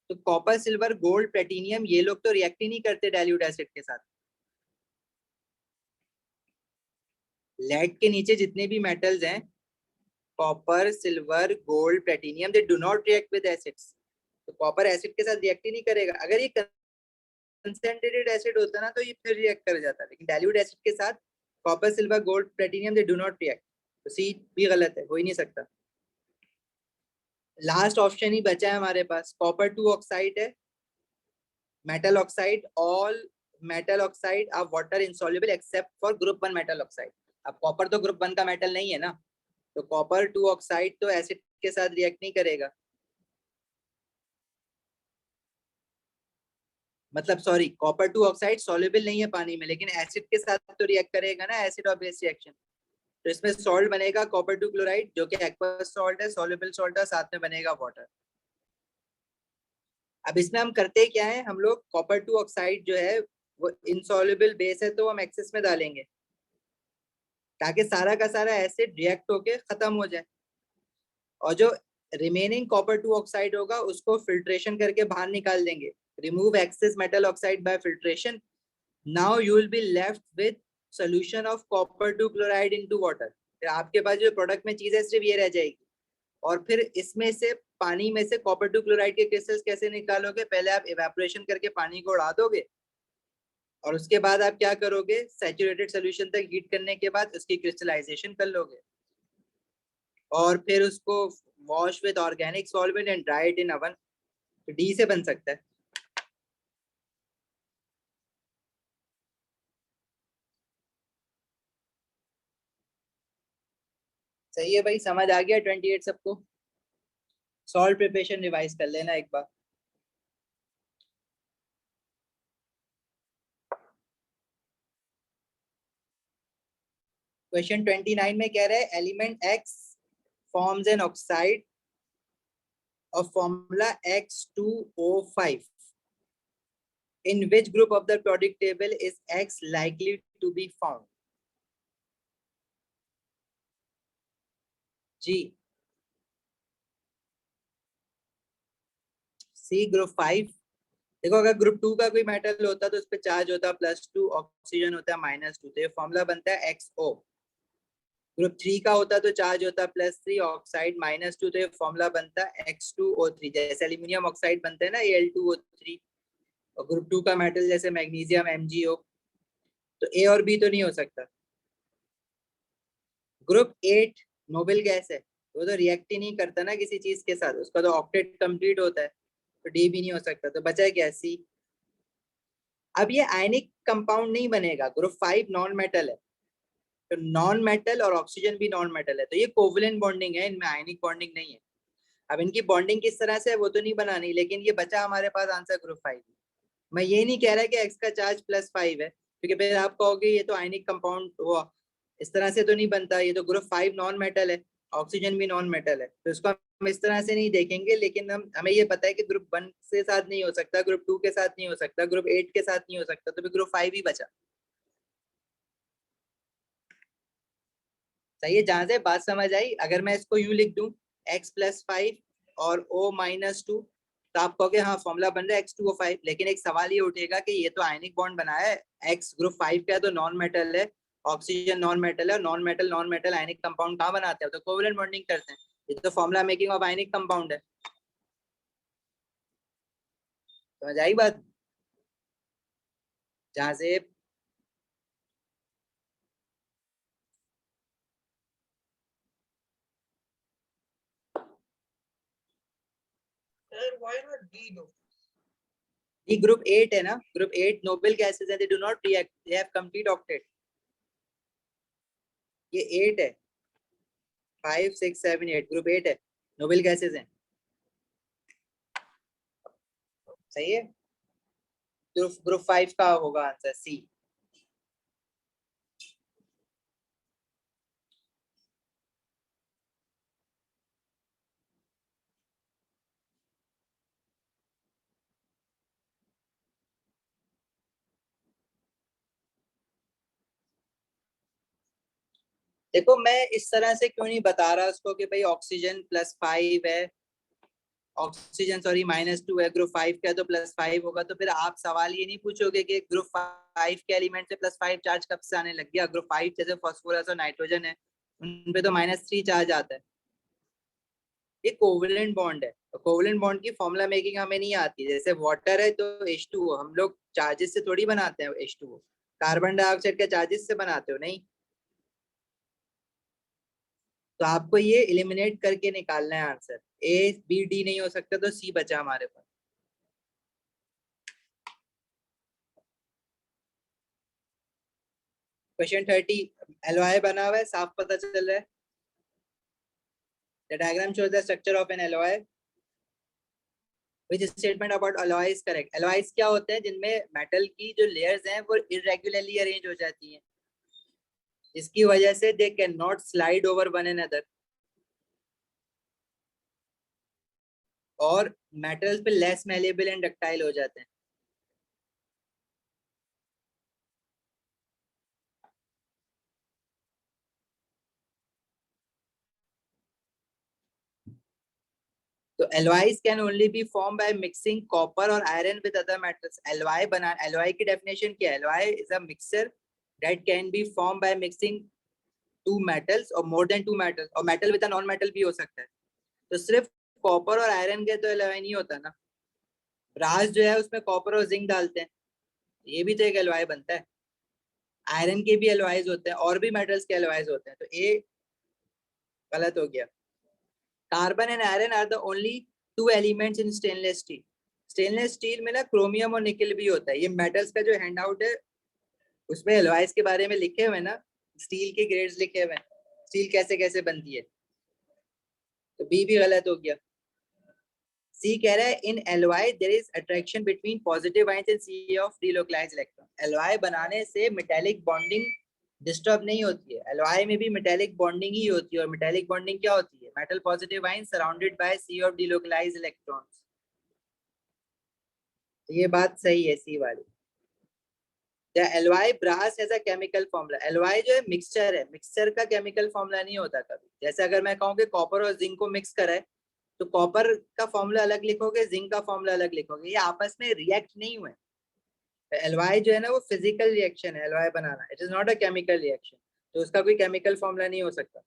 तो कॉपर सिल्वर गोल्ड प्लेटिनियम ये लोग तो रिएक्ट ही नहीं करते डाइल्यूट एसिड के साथ। लेड के नीचे जितने भी मेटल्स हैं, copper silver gold platinum, they do not react with acids, तो कॉपर एसिड के साथ रिएक्ट ही नहीं करेगा। अगर ये कंसंट्रेटेड एसिड होता ना तो ये फिर रिएक्ट कर जाता, लेकिन डाइल्यूट एसिड के साथ copper silver gold platinum they do not react, तो सी भी गलत है, हो ही नहीं सकता। लास्ट ऑप्शन ही बचा है हमारे पास, कॉपर 2 ऑक्साइड है, metal oxide, all metal oxide are water insoluble except for group 1 metal oxide. अब कॉपर तो ग्रुप 1 का मेटल नहीं है ना, तो कॉपर 2 ऑक्साइड तो एसिड के साथ रिएक्ट नहीं करेगा, मतलब सॉरी कॉपर 2 ऑक्साइड सॉल्युबल नहीं है पानी में, लेकिन एसिड के साथ तो रिएक्ट करेगा ना, एसिड और बेस रिएक्शन। तो इसमें सॉल्ट बनेगा कॉपर 2 क्लोराइड जो कि एक्वस सॉल्ट है, सॉल्युबल सॉल्ट है, साथ में बनेगा वाटर। अब इसमें हम करते क्या है, हम लोग कॉपर टू ऑक्साइड जो है वो इनसॉल्युबल बेस है तो हम एक्सेस में डालेंगे ताकि सारा का सारा एसिड रिएक्ट होके खत्म हो जाए, और जो रिमेनिंग कॉपर टू ऑक्साइड होगा उसको फिल्ट्रेशन करके बाहर निकाल देंगे। Remove excess metal oxide by filtration, now you will be left with solution of copper two chloride into water. फिर आपके पास जो प्रोडक्ट में चीज है सिर्फ ये रह जाएगी। और फिर इसमें से पानी में से कॉपर टू क्लोराइड के क्रिस्टल्स कैसे निकालोगे, पहले आप इवेपोरेशन करके पानी को उड़ा दोगे और उसके बाद आप क्या करोगे, सैचुरेटेड सोल्यूशन तक हीट करने के बाद उसकी क्रिस्टलाइजेशन कर लोगे और फिर उसको wash with organic solvent and dry it in oven, तो डी से बन सकता है। सही है भाई, समझ आ गया 28 सबको? सॉल्ट प्रिपरेशन रिवाइज कर लेना एक बार। क्वेश्चन 29 में कह रहा है element x forms an oxide of formula X2O5. In which group of the periodic table is X likely to be found? जी, सी ग्रुप 5। देखो अगर ग्रुप 2 का कोई मेटल होता तो उस पर चार्ज होता +2, ऑक्सीजन होता है -2, तो ये फॉर्मूला बनता है XO। ग्रुप 3 का होता तो चार्ज होता +3, ऑक्साइड -2, तो ये फॉर्मूला बनता है X2O3। जैसे एल्यूमिनियम ऑक्साइड बनता है ना Al2O3, और ग्रुप 2 का मेटल जैसे मैग्नीशियम MgO, तो ए और बी तो नहीं हो सकता। ग्रुप 8 नोबेल गैस है, वो तो रिएक्ट ही नहीं करता ना किसी चीज के साथ, उसका तो ऑक्टेट कंप्लीट होता है, तो डी भी नहीं हो सकता, तो बचा क्या, सी। अब ये आयनिक कंपाउंड नहीं बनेगा, ग्रुप 5 नॉन मेटल है, तो नॉन मेटल और ऑक्सीजन भी नॉन मेटल है, तो ये कोवलेंट बॉन्डिंग है, इनमें आयनिक बॉन्डिंग नहीं है। अब इनकी बॉन्डिंग किस तरह से है वो तो नहीं बनानी, लेकिन ये बचा हमारे पास आंसर ग्रुप 5। मैं ये नहीं कह रहा कि एक्स का चार्ज +5 है, क्योंकि फिर आप कहोगे ये तो आयनिक कंपाउंड हुआ, इस तरह से तो नहीं बनता, ये तो ग्रुप 5 नॉन मेटल है, ऑक्सीजन भी नॉन मेटल है, तो इसको हम इस तरह से नहीं देखेंगे। लेकिन हमें ये पता है कि ग्रुप 1 के साथ नहीं हो सकता, ग्रुप 2 के साथ नहीं हो सकता, ग्रुप 8 के साथ नहीं हो सकता, तो भी ग्रुप 5 ही बचा। सही है, जहां से बात समझ आई। अगर मैं इसको यूं लिख दूं X+5 और O-2, तो आप कहोगे हाँ फॉर्मूला बन रहा है X2O5, लेकिन एक सवाल ये उठेगा कि ये तो आयनिक बॉन्ड बनाया है, X ग्रुप 5 का है तो नॉन मेटल है, ऑक्सीजन नॉन मेटल है, और नॉन मेटल आयनिक कंपाउंड कहाँ बनाते हैं, तो कोवलेंट बॉन्डिंग करते हैं, ये तो formula making of ionic compound है। समझ आई बात? जहां से why not D though? ये ग्रुप 8 है ना, ग्रुप 8 नोबेल गैसेस है, they do not react, they have complete octet. ये 8 है, 5 6 7 8, ग्रुप 8 है, नोबेल गैसेस हैं। सही है, ग्रुप 5 का होगा आंसर सी। देखो मैं इस तरह से क्यों नहीं बता रहा उसको कि भाई ऑक्सीजन +5 है, ऑक्सीजन सॉरी -2 है, ग्रुप 5 का है तो +5 होगा, तो फिर आप सवाल ये नहीं पूछोगे कि ग्रुप 5 के एलिमेंट से +5 चार्ज कब से आने लग गया। ग्रुप 5 जैसे फास्फोरस और नाइट्रोजन है उन पे तो -3 चार्ज आता है। ये कोवलेंट बॉन्ड है, तो कोवलेंट बॉन्ड की फॉर्मूला मेकिंग हमें नहीं आती। जैसे वाटर है तो H2O, हम लोग चार्जेस से थोड़ी बनाते हैं H2O, कार्बन डाइऑक्साइड के चार्जेस से बनाते हो नहीं, तो आपको ये एलिमिनेट करके निकालना है आंसर। A B D नहीं हो सकता, तो C बचा हमारे पास। क्वेश्चन 30, एलॉय बना हुआ है, साफ पता चल रहा है। The diagram shows the structure of an alloy. Which statement about alloy is correct? Alloys क्या होते हैं जिनमें मेटल की जो लेयर्स हैं वो irregularly अरेंज हो जाती हैं, जिसकी वजह से they cannot slide over one another. और मेटल्स पे लेस मैलेबल एंड डक्टाइल हो जाते हैं। तो alloys can only be formed by mixing copper or iron with other metals. alloy की definition क्या है? Alloy is a mixture that can be formed by mixing two metals or more than two metals, और metal with a non metal भी हो सकता है। तो सिर्फ कॉपर और आयरन के तो एलॉय नहीं होता ना, ब्रास जो है उसमें कॉपर और जिंक डालते हैं, ये भी तो एक एलॉय बनता है। आयरन के भी एलॉयज होते हैं और भी मेटल्स के एलॉयज होते हैं, तो ये गलत हो गया। Carbon and iron are the only two elements in stainless steel. Stainless steel में ना क्रोमियम और निकल भी होता है। ये मेटल्स का जो हैंड आउट है उसमें एलॉयज के बारे में लिखे हुए ना, स्टील के ग्रेड्स लिखे हुए हैं, स्टील कैसे कैसे बनती है। तो बी भी गलत हो गया। सी कह रहा है in alloy there is attraction between positive ions and sea of delocalized electron. Alloy बनाने से मेटालिक बॉन्डिंग डिस्टर्ब नहीं होती है, एलॉय में भी मेटालिक बॉन्डिंग ही होती है। और मेटालिक बॉन्डिंग क्या होती है? Metal positive ions surrounded by sea of delocalized electrons. तो ये बात सही है सी वाली। The alloy brass has a chemical formula. alloy जो है मिक्सचर है, मिक्सचर का केमिकल फॉर्मूला नहीं होता कभी। जैसे अगर मैं कहूँ कि कॉपर और जिंक को मिक्स करा है, तो कॉपर का फॉर्मूला अलग लिखोगे, जिंक का फॉर्मूला अलग लिखोगे, ये आपस में रिएक्ट नहीं हुए। एलवाई जो है ना वो फिजिकल रिएक्शन है, एलवाई बनाना, it is not a chemical reaction, तो उसका कोई केमिकल फॉर्मूला नहीं हो सकता।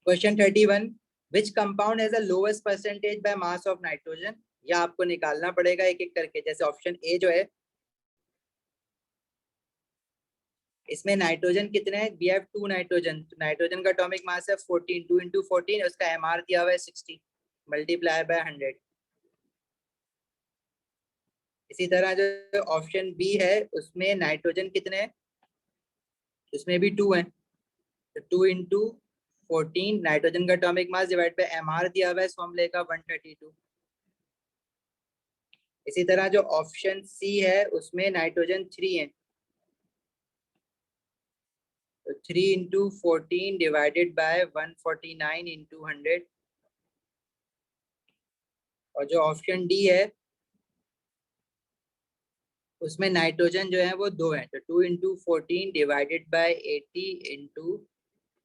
Question 31, which compound has the lowest percentage by mass of nitrogen. या आपको निकालना पड़ेगा एक एक करके। जैसे ऑप्शन ए जो है, इसमें नाइट्रोजन कितने हैं? We have 2 nitrogen. नाइट्रोजन का एटॉमिक मास है 14, 2 into 14, उसका एमआर दिया हुआ है 60 मल्टीप्लाई बाय 100। इसी तरह जो ऑप्शन बी है उसमें नाइट्रोजन कितने हैं? उसमें भी 2 हैं, तो 2 into 14 नाइट्रोजन का atomic mass divide by MR दिया हुआ है, इस फॉर्मूले का 132। इसी तरह जो ऑप्शन सी है उसमें नाइट्रोजन 3 है, तो 3 into 14 डिवाइडेड बाय 149 into 100। और जो ऑप्शन डी है उसमें नाइट्रोजन जो है वो 2 है, तो 2 into 14 डिवाइडेड बाय 80 into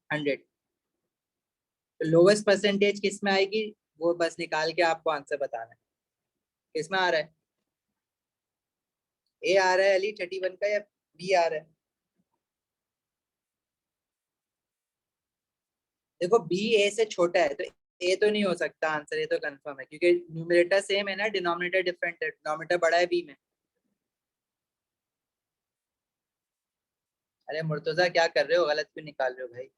100। तो लोवेस्ट परसेंटेज किस में आएगी वो बस निकाल के आपको आंसर बताना है। किस में आ रहा है? ए आ रहा है अली 31 का, या बी आ रहा है? देखो बी ए से छोटा है, तो ए तो नहीं हो सकता आंसर, ये तो कंफर्म है, क्योंकि न्यूमरेटर सेम है ना, डिनोमिनेटर डिफरेंट है, डिनोमिनेटर बड़ा है बी में। अरे मुर्तजा क्या कर रहे हो, गलत क्यों निकाल रहे हो भाई?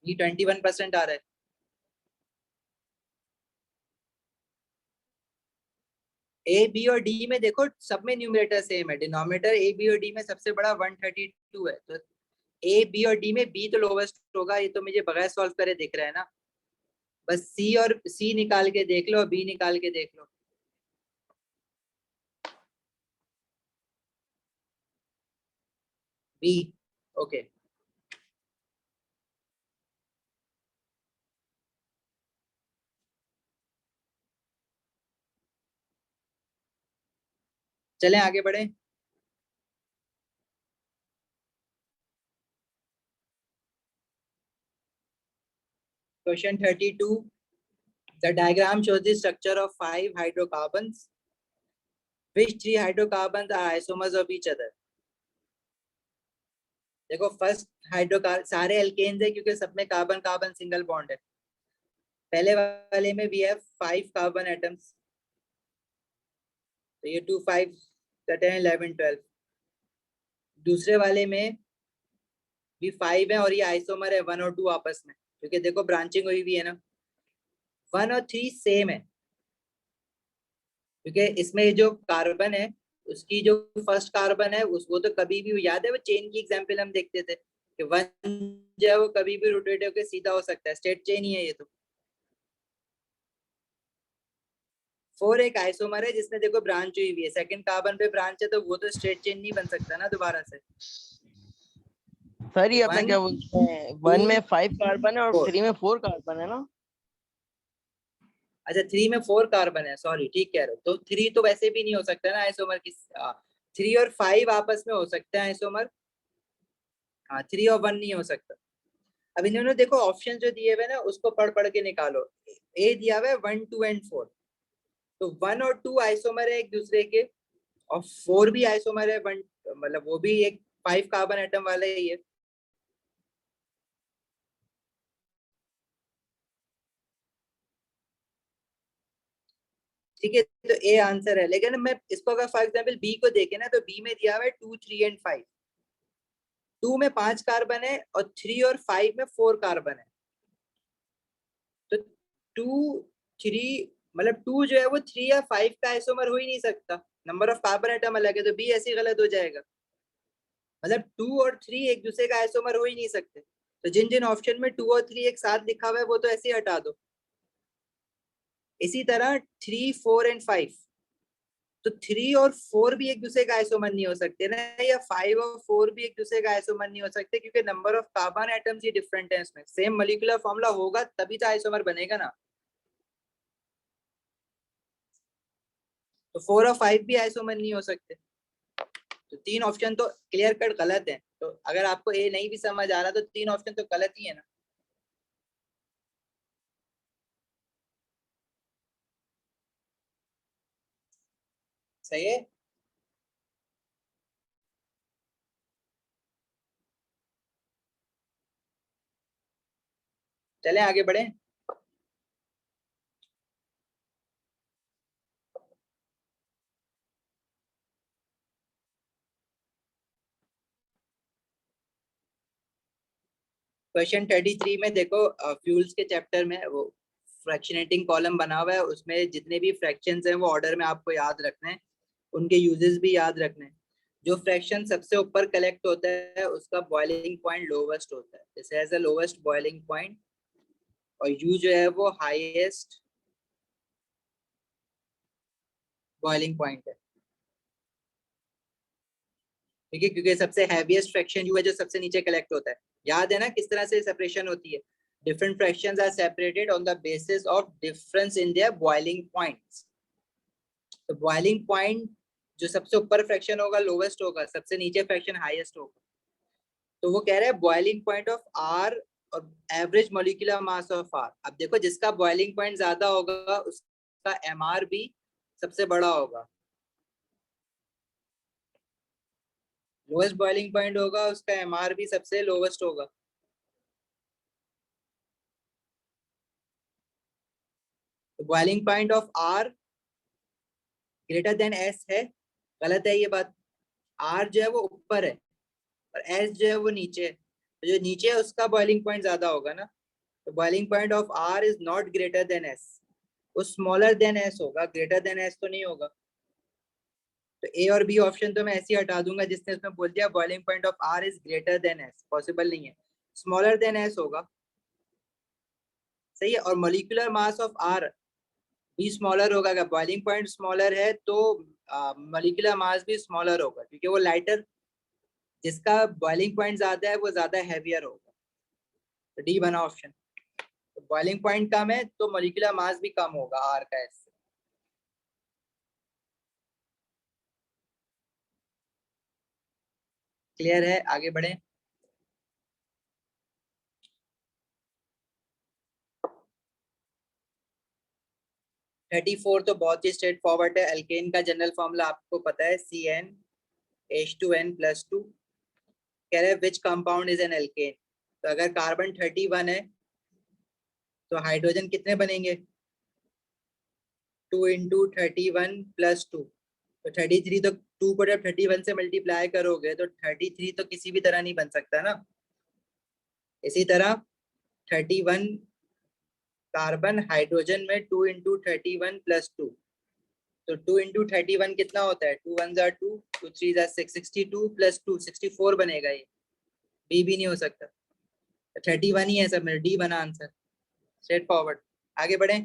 बी 21% आ रहा है। ए बी और डी में देखो सब में न्यूमरेटर सेम है, डिनोमिनेटर ए बी और डी में सबसे बड़ा 132 है, तो ए बी और डी में बी तो लोवेस्ट होगा, ये तो मुझे बगैर सॉल्व करे दिख रहा है ना। बस सी और सी निकाल के देख लो, बी निकाल के देख लो। B, okay. चलें आगे बढ़े। Question 32, the diagram shows the structure of 5 hydrocarbons. Which 3 hydrocarbons are isomers of each other? देखो फर्स्ट हाइड्रोकार्बन सारे एल्केन्स है क्योंकि सब में कार्बन कार्बन सिंगल बॉन्ड है। पहले वाले में वी हैव 5 कार्बन एटम्स, तो ये 2 5 10 11 12। दूसरे वाले में भी 5 है और ये आइसोमर है 1 और 2 आपस में, क्योंकि देखो ब्रांचिंग हुई भी है ना। 1 और 3 सेम है, क्योंकि इसमें जो कार्बन है उसकी जो फर्स्ट कार्बन है उस वो तो कभी भी, याद है वो चेन की एग्जांपल हम देखते थे कि 1 जो है वो कभी भी रोटेट होकर सीधा हो सकता है, स्ट्रेट चेन ही है ये तो। 4 एक आइसोमर है जिसमें देखो ब्रांच हुई हुई है, सेकंड कार्बन पे ब्रांच है, तो वो तो स्ट्रेट चेन नहीं बन सकता ना दोबारा से। सर ये अपना 1 क्या बोलते हैं, 1 2 में 5 कार्बन है और 4। 3 में 4 कार्बन है ना। अच्छा 3 में 4 कार्बन है, सॉरी ठीक कह रहे हो। तो 3 तो वैसे भी नहीं हो सकता ना आइसोमर की। 3 और 5 आपस में हो सकते हैं आइसोमर। हाँ 3 और 1 नहीं हो सकता। अब इन्होंने देखो ऑप्शन जो दिए हुए ना उसको पढ़ पढ़ के निकालो। ए दिया हुआ है 1 2 एंड 4। तो 1 और 2 आइसोमर है एक दूसरे के, और 4 भी आइसोमर है। 1 मतलब वो भी एक 5 कार्बन एटम वाला ही है। ठीक है, तो ए आंसर है। लेकिन मैं इसको अगर फॉर एग्जाम्पल बी को देखे ना, तो बी में दिया हुआ है 2 3 एंड 5। 2 में 5 कार्बन है और 3 और 5 में 4 कार्बन है। तो 2 3 मतलब 2 जो है वो 3 या 5 का आइसोमर हो ही नहीं सकता। नंबर ऑफ कार्बन एटम अलग है, तो बी ऐसे ही गलत हो जाएगा। मतलब 2 और 3 एक दूसरे का आइसोमर हो ही नहीं सकते। तो जिन जिन ऑप्शन में 2 और 3 एक साथ लिखा हुआ है वो तो ऐसे ही हटा दो। इसी तरह 3 4 एंड 5, तो 3 और 4 भी एक दूसरे का आइसोमर नहीं हो सकते ना, या 5 और 4 भी एक दूसरे का आइसोमर नहीं हो सकते, क्योंकि number of carbon atoms he different है। इसमें सेम मॉलिक्यूलर फॉर्मूला होगा तभी तो आइसोमर बनेगा ना। तो 4 और 5 भी आइसोमर नहीं हो सकते। तो 3 ऑप्शन तो क्लियर कट गलत है। तो अगर आपको ए नहीं भी समझ आ रहा तो 3 ऑप्शन तो गलत ही है ना। सही है। चलें आगे बढ़े। क्वेश्चन 33 में देखो, फ्यूल्स के चैप्टर में वो फ्रैक्शनेटिंग कॉलम बना हुआ है, उसमें जितने भी फ्रैक्शंस हैं वो ऑर्डर में आपको याद रखने हैं, उनके यूजेस भी याद रखने हैं। जो फ्रैक्शन सबसे ऊपर कलेक्ट होता है उसका बॉइलिंग पॉइंट लोवेस्ट होता है, this has the lowest boiling point. और यू जो है वो हाईएस्ट बॉइलिंग पॉइंट है। ठीक है, क्योंकि सबसे हैवीएस्ट फ्रैक्शन यू है जो सबसे नीचे कलेक्ट होता है। याद है ना किस तरह से सेपरेशन होती है। Different fractions are separated on the basis of difference in their boiling points. तो बॉइलिंग पॉइंट जो सबसे ऊपर फ्रैक्शन होगा लोवेस्ट होगा, सबसे नीचे फ्रैक्शन हाईएस्ट होगा। तो वो कह रहा है बॉइलिंग पॉइंट ऑफ आर और average molecular mass of R. अब देखो जिसका बॉइलिंग पॉइंट ज्यादा होगा उसका एमआर भी सबसे बड़ा होगा। लोएस्ट बॉइलिंग पॉइंट होगा उसका एमआर भी सबसे लोवेस्ट होगा। तो boiling point of R greater than S है, गलत है ये बात। आर जो है वो ऊपर है और एस जो है वो नीचे है, तो जो नीचे है उसका बॉइलिंग पॉइंट ज्यादा होगा ना। तो boiling point of R is not greater than S, वो स्मॉलर देन एस होगा, ग्रेटर देन एस तो नहीं होगा। तो ए और बी ऑप्शन तो मैं ऐसे ही हटा दूंगा, जिसने उसमें बोल दिया boiling point of R is greater than S, possible नहीं है, स्मॉलर देन एस होगा। सही है। और मॉलिक्यूलर मास ऑफ आर भी स्मॉलर होगा। अगर बॉइलिंग पॉइंट स्मॉलर है तो मॉलिक्यूलर मास भी स्मॉलर होगा, क्योंकि वो लाइटर, जिसका बॉइलिंग पॉइंट ज्यादा है वो ज्यादा हैवियर होगा। तो डी बना ऑप्शन। तो बॉइलिंग पॉइंट कम है तो मॉलिक्यूलर मास भी कम होगा आर का एस से। क्लियर है, आगे बढ़े। 34 तो बहुत ही स्ट्रेट फॉरवर्ड है। एल्केन का जनरल फॉर्मूला आपको पता है, CnH2n+2। कह रहे हैं which compound is an alkane. तो अगर कार्बन 31 है तो हाइड्रोजन कितने बनेंगे, 2 इंटू 31+2। तो 33, तो 2 को जब 31 से मल्टीप्लाई करोगे तो 33 तो किसी भी तरह नहीं बन सकता ना। इसी तरह 31 कार्बन हाइड्रोजन में 2 इंटू 31+2। तो 2 इंटू 31 कितना होता है, 2 1 जार 2, 2 3 जार 6, 62+2 64 बनेगा। ये बी भी नहीं हो सकता। 31 ही है सब में, डी बना आंसर, स्ट्रेट फॉरवर्ड। आगे बढ़े।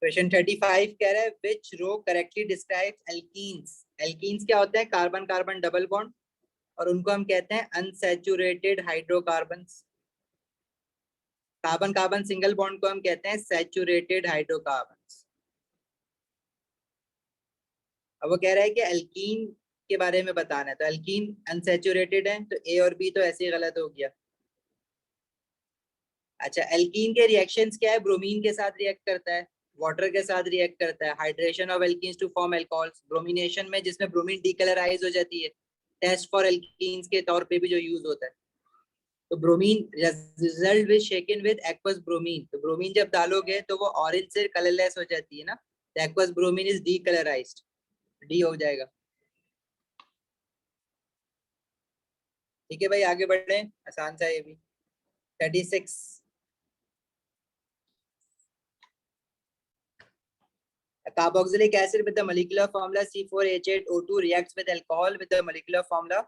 क्वेश्चन 35 कह रहा है विच रो करेक्टली डिस्क्राइब्स एल्कीन्स। एल्कीन्स क्या होता है? कार्बन कार्बन डबल बॉन्ड, और उनको हम कहते हैं unsaturated hydrocarbons. Carbon carbon single bond को हम कहते हैं सैचुरेटेड हाइड्रोकार्बन्स। अब वो कह रहा है कि एल्कीन के बारे में बताना है, तो एल्कीन अनसैचुरेटेड है, तो ए और बी तो ऐसे ही गलत हो गया। अच्छा, एल्कीन के रिएक्शंस क्या है? ब्रोमीन के साथ रिएक्ट करता है, वाटर के साथ रिएक्ट करता है, hydration of alkenes to form alcohols, bromination में जिसमें ब्रोमीन डीकलराइज हो जाती है, टेस्ट फॉर एल्कीन्स के तौर पे भी जो यूज होता है। तो bromine result with shaken with aqueous bromine, तो ब्रोमीन जब डालोगे तो वो ऑरेंज से कलरलेस हो जाती है ना, तो एक्वस ब्रोमीन इज डीकलराइज्ड, डी हो जाएगा। ठीक है भाई, आगे बढ़े, आसान सा ये भी। 36 carboxylic acid with the molecular formula C4H8O2 reacts with alcohol with the molecular formula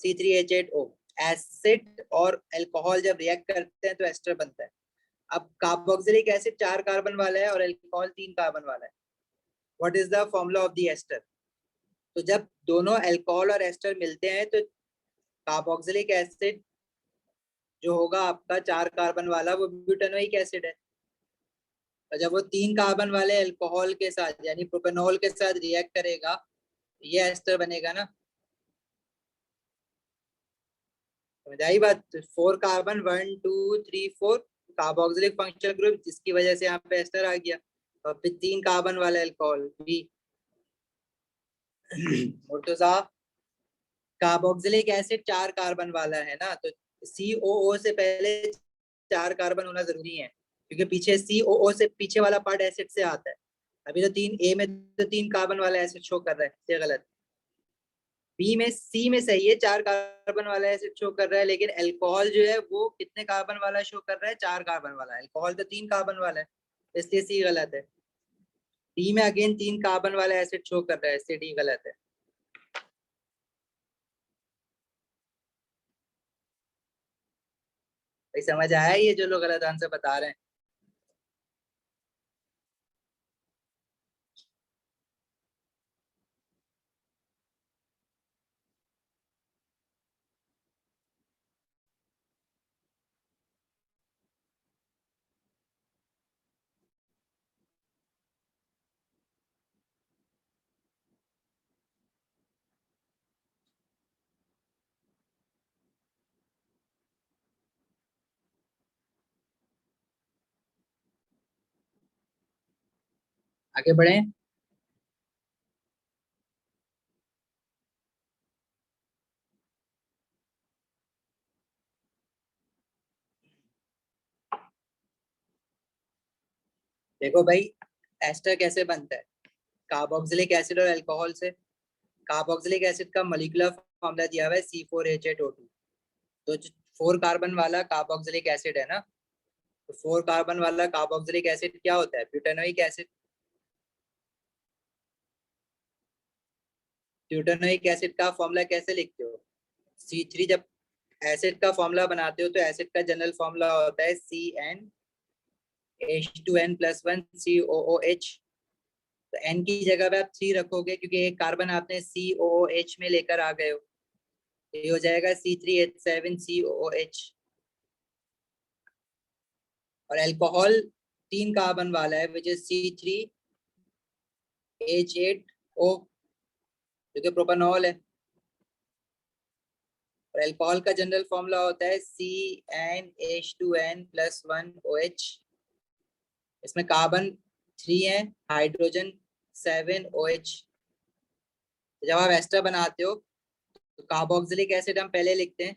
C3H8O। Acid और अल्कोहल जब रिएक्ट करते हैं तो एस्टर बनता है। अब कार्बोक्सिलिक एसिड 4 कार्बन वाला है और अल्कोहल 3 कार्बन वाला है। What is the formula of the ester? तो जब दोनों अल्कोहल और एस्टर मिलते हैं तो कार्बोक्सिलिक एसिड जो होगा आपका 4 कार्बन वाला, वो ब्यूटेनोइक एसिड है। और जब वो 3 कार्बन वाले अल्कोहल के साथ यानी प्रोपेनॉल के साथ रिएक्ट करेगा, ये एस्टर बनेगा ना। समझ आई बात? 4 कार्बन 1 2 3 4 कार्बोक्सिलिक फंक्शनल ग्रुप, जिसकी वजह से यहाँ पे एस्टर आ गया। और फिर 3 कार्बन वाला अल्कोहल भी। मुर्तजा, कार्बोक्सिलिक एसिड 4 कार्बन वाला है ना, तो COO से पहले 4 कार्बन होना जरूरी है, क्योंकि पीछे COO से पीछे वाला पार्ट एसिड से आता है। अभी तो 3 ए में तो 3 कार्बन वाला एसिड शो कर रहा है, ये गलत। बी में सी में सही है, 4 कार्बन वाला एसिड शो कर रहा है, लेकिन अल्कोहल जो है वो कितने कार्बन वाला शो कर रहा है? 4 कार्बन वाला। अल्कोहल तो 3 कार्बन वाला है, इसलिए सी गलत है। डी में अगेन 3 कार्बन वाला एसिड शो कर रहा है, इसलिए डी गलत है। भाई समझ आया ये जो लोग गलत आंसर बता रहे हैं? आगे बढ़े। देखो भाई, एस्टर कैसे बनता है? कार्बोक्सिलिक एसिड और अल्कोहल से। कार्बोक्सिलिक एसिड का मॉलिक्यूलर फॉर्मूला दिया हुआ है C4H8O2। तो 4 कार्बन वाला कार्बोक्सिलिक एसिड है ना, तो 4 कार्बन वाला कार्बोक्सिलिक एसिड क्या होता है? Butanoic acid. ब्यूटेनोइक एसिड का फॉर्मूला कैसे लिखते हो? C3, जब एसिड का फॉर्मूला बनाते हो तो एसिड का जनरल फॉर्मूला होता है CnH2n+1 COOH। तो N की जगह पे आप 3 रखोगे, क्योंकि एक कार्बन आपने COOH में लेकर आ गए हो, ये हो जाएगा C3H7COOH। और अल्कोहल 3 कार्बन वाला है, विच इज C3H8O, जो कि प्रोपेनॉल है। और अल्कोहल का जनरल फॉर्मूला होता है CnH2n+1OH। इसमें कार्बन 3 है, हाइड्रोजन 7OH। जब आप एस्टर बनाते हो तो कार्बोक्सिलिक एसिड हम पहले लिखते हैं,